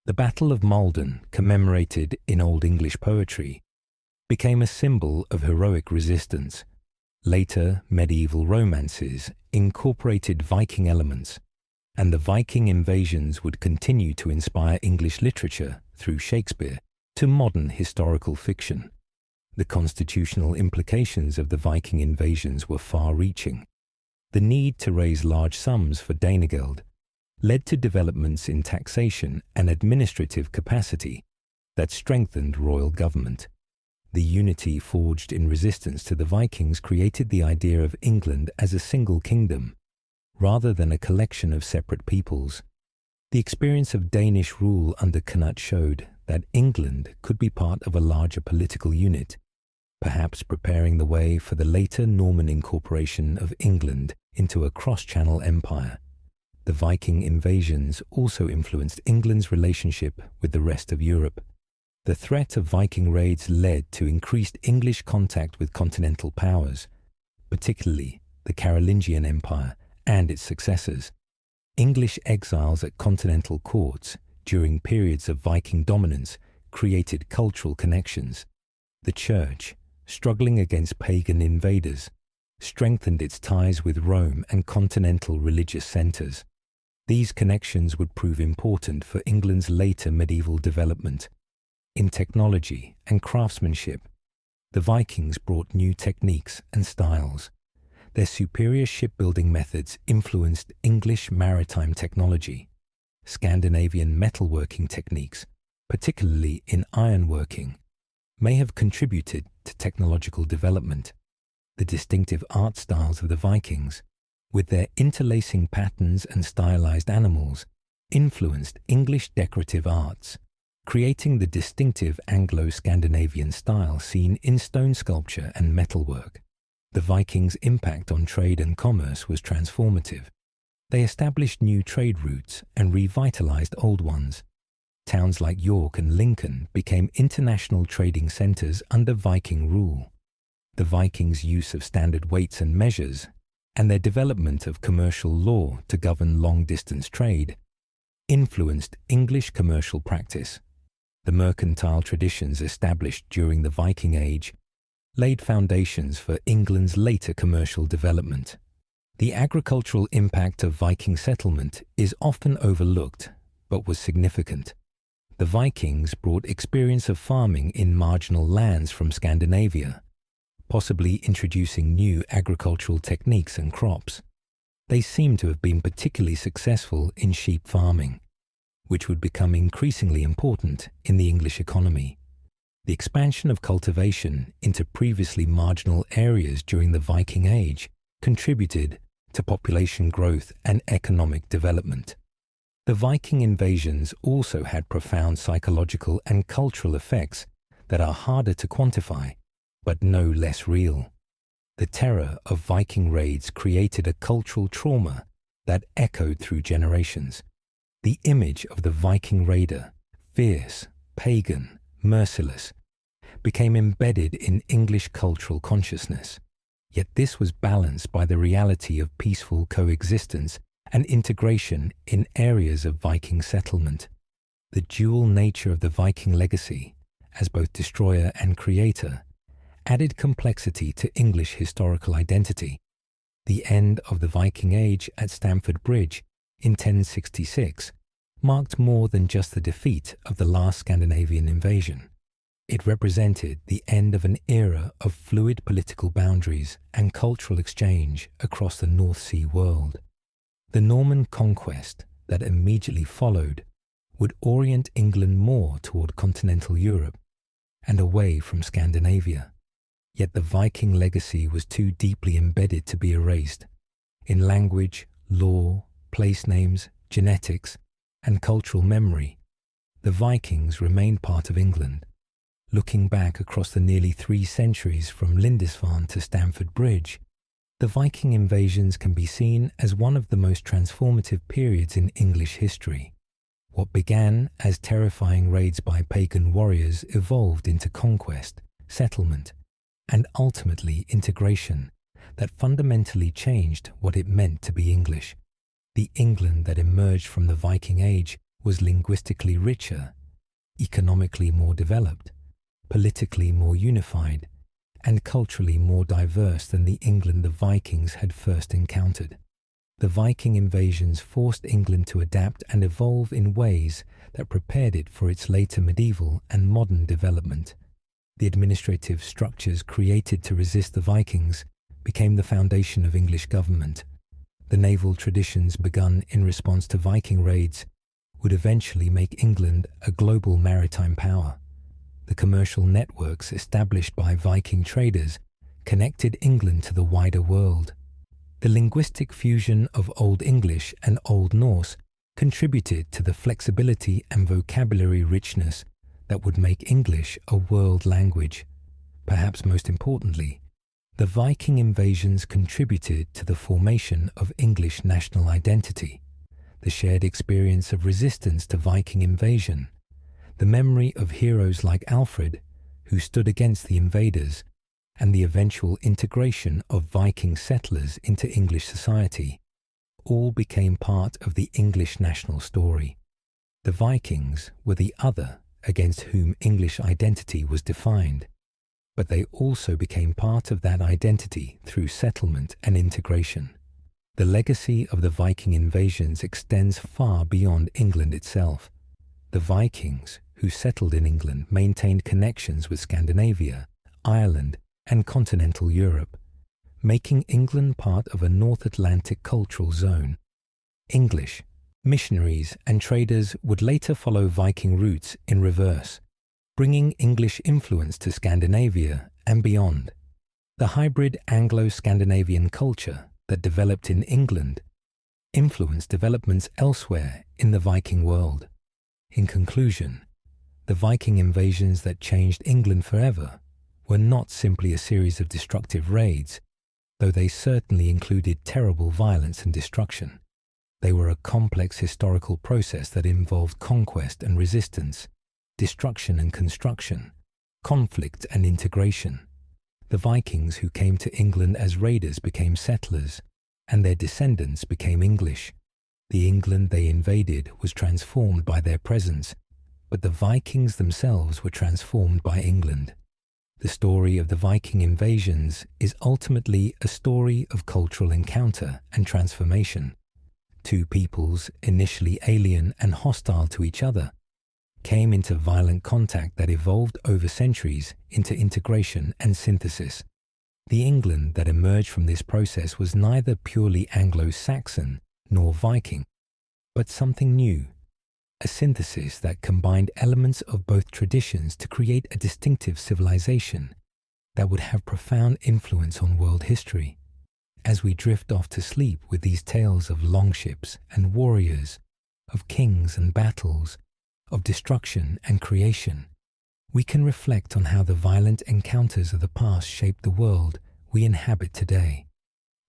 The Battle of Maldon, commemorated in Old English poetry, became a symbol of heroic resistance. Later medieval romances incorporated Viking elements, and the Viking invasions would continue to inspire English literature through Shakespeare to modern historical fiction. The constitutional implications of the Viking invasions were far-reaching. The need to raise large sums for Danegeld led to developments in taxation and administrative capacity that strengthened royal government. The unity forged in resistance to the Vikings created the idea of England as a single kingdom, rather than a collection of separate peoples. The experience of Danish rule under Cnut showed that England could be part of a larger political unit, perhaps preparing the way for the later Norman incorporation of England into a cross-channel empire. The Viking invasions also influenced England's relationship with the rest of Europe. The threat of Viking raids led to increased English contact with continental powers, particularly the Carolingian Empire and its successors. English exiles at continental courts during periods of Viking dominance created cultural connections. The Church, struggling against pagan invaders, strengthened its ties with Rome and continental religious centres. These connections would prove important for England's later medieval development. In technology and craftsmanship, the Vikings brought new techniques and styles. Their superior shipbuilding methods influenced English maritime technology. Scandinavian metalworking techniques, particularly in ironworking, may have contributed to technological development. The distinctive art styles of the Vikings, with their interlacing patterns and stylized animals, influenced English decorative arts, creating the distinctive Anglo-Scandinavian style seen in stone sculpture and metalwork. The Vikings' impact on trade and commerce was transformative. They established new trade routes and revitalized old ones. Towns like York and Lincoln became international trading centers under Viking rule. The Vikings' use of standard weights and measures, and their development of commercial law to govern long-distance trade, influenced English commercial practice. The mercantile traditions established during the Viking Age laid foundations for England's later commercial development. The agricultural impact of Viking settlement is often overlooked, but was significant. The Vikings brought experience of farming in marginal lands from Scandinavia, possibly introducing new agricultural techniques and crops. They seem to have been particularly successful in sheep farming, which would become increasingly important in the English economy. The expansion of cultivation into previously marginal areas during the Viking Age contributed to population growth and economic development. The Viking invasions also had profound psychological and cultural effects that are harder to quantify, but no less real. The terror of Viking raids created a cultural trauma that echoed through generations. The image of the Viking raider, fierce, pagan, merciless, became embedded in English cultural consciousness. Yet this was balanced by the reality of peaceful coexistence and integration in areas of Viking settlement. The dual nature of the Viking legacy, as both destroyer and creator, added complexity to English historical identity. The end of the Viking Age at Stamford Bridge in 1066 marked more than just the defeat of the last Scandinavian invasion. It represented the end of an era of fluid political boundaries and cultural exchange across the North Sea world. The Norman conquest that immediately followed would orient England more toward continental Europe and away from Scandinavia. Yet the Viking legacy was too deeply embedded to be erased. In language, law, place names, genetics, and cultural memory, the Vikings remained part of England. Looking back across the nearly 3 centuries from Lindisfarne to Stamford Bridge, the Viking invasions can be seen as one of the most transformative periods in English history. What began as terrifying raids by pagan warriors evolved into conquest, settlement, and ultimately integration that fundamentally changed what it meant to be English. The England that emerged from the Viking Age was linguistically richer, economically more developed, politically more unified, and culturally more diverse than the England the Vikings had first encountered. The Viking invasions forced England to adapt and evolve in ways that prepared it for its later medieval and modern development. The administrative structures created to resist the Vikings became the foundation of English government. The naval traditions begun in response to Viking raids would eventually make England a global maritime power. The commercial networks established by Viking traders connected England to the wider world. The linguistic fusion of Old English and Old Norse contributed to the flexibility and vocabulary richness that would make English a world language. Perhaps most importantly, the Viking invasions contributed to the formation of English national identity, the shared experience of resistance to Viking invasion, the memory of heroes like Alfred, who stood against the invaders, and the eventual integration of Viking settlers into English society, all became part of the English national story. The Vikings were the other against whom English identity was defined, but they also became part of that identity through settlement and integration. The legacy of the Viking invasions extends far beyond England itself. The Vikings, who settled in England, maintained connections with Scandinavia, Ireland, and continental Europe, making England part of a North Atlantic cultural zone. English, missionaries, and traders would later follow Viking routes in reverse, bringing English influence to Scandinavia and beyond. The hybrid Anglo-Scandinavian culture that developed in England influenced developments elsewhere in the Viking world. In conclusion, the Viking invasions that changed England forever were not simply a series of destructive raids, though they certainly included terrible violence and destruction. They were a complex historical process that involved conquest and resistance, destruction and construction, conflict and integration. The Vikings who came to England as raiders became settlers, and their descendants became English. The England they invaded was transformed by their presence, but the Vikings themselves were transformed by England. The story of the Viking invasions is ultimately a story of cultural encounter and transformation. Two peoples, initially alien and hostile to each other, came into violent contact that evolved over centuries into integration and synthesis. The England that emerged from this process was neither purely Anglo-Saxon nor Viking, but something new, a synthesis that combined elements of both traditions to create a distinctive civilization that would have profound influence on world history. As we drift off to sleep with these tales of longships and warriors, of kings and battles, of destruction and creation, we can reflect on how the violent encounters of the past shaped the world we inhabit today.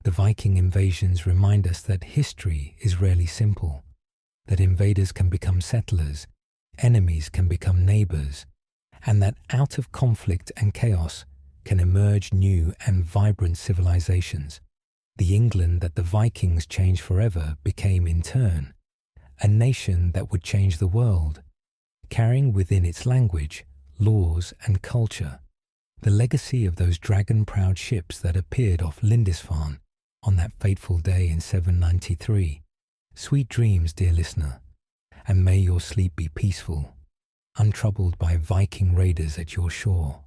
The Viking invasions remind us that history is rarely simple, that invaders can become settlers, enemies can become neighbours, and that out of conflict and chaos can emerge new and vibrant civilizations. The England that the Vikings changed forever became, in turn, a nation that would change the world, carrying within its language, laws, and culture the legacy of those dragon-prowed ships that appeared off Lindisfarne on that fateful day in 793. Sweet dreams, dear listener, and may your sleep be peaceful, untroubled by Viking raiders at your shore.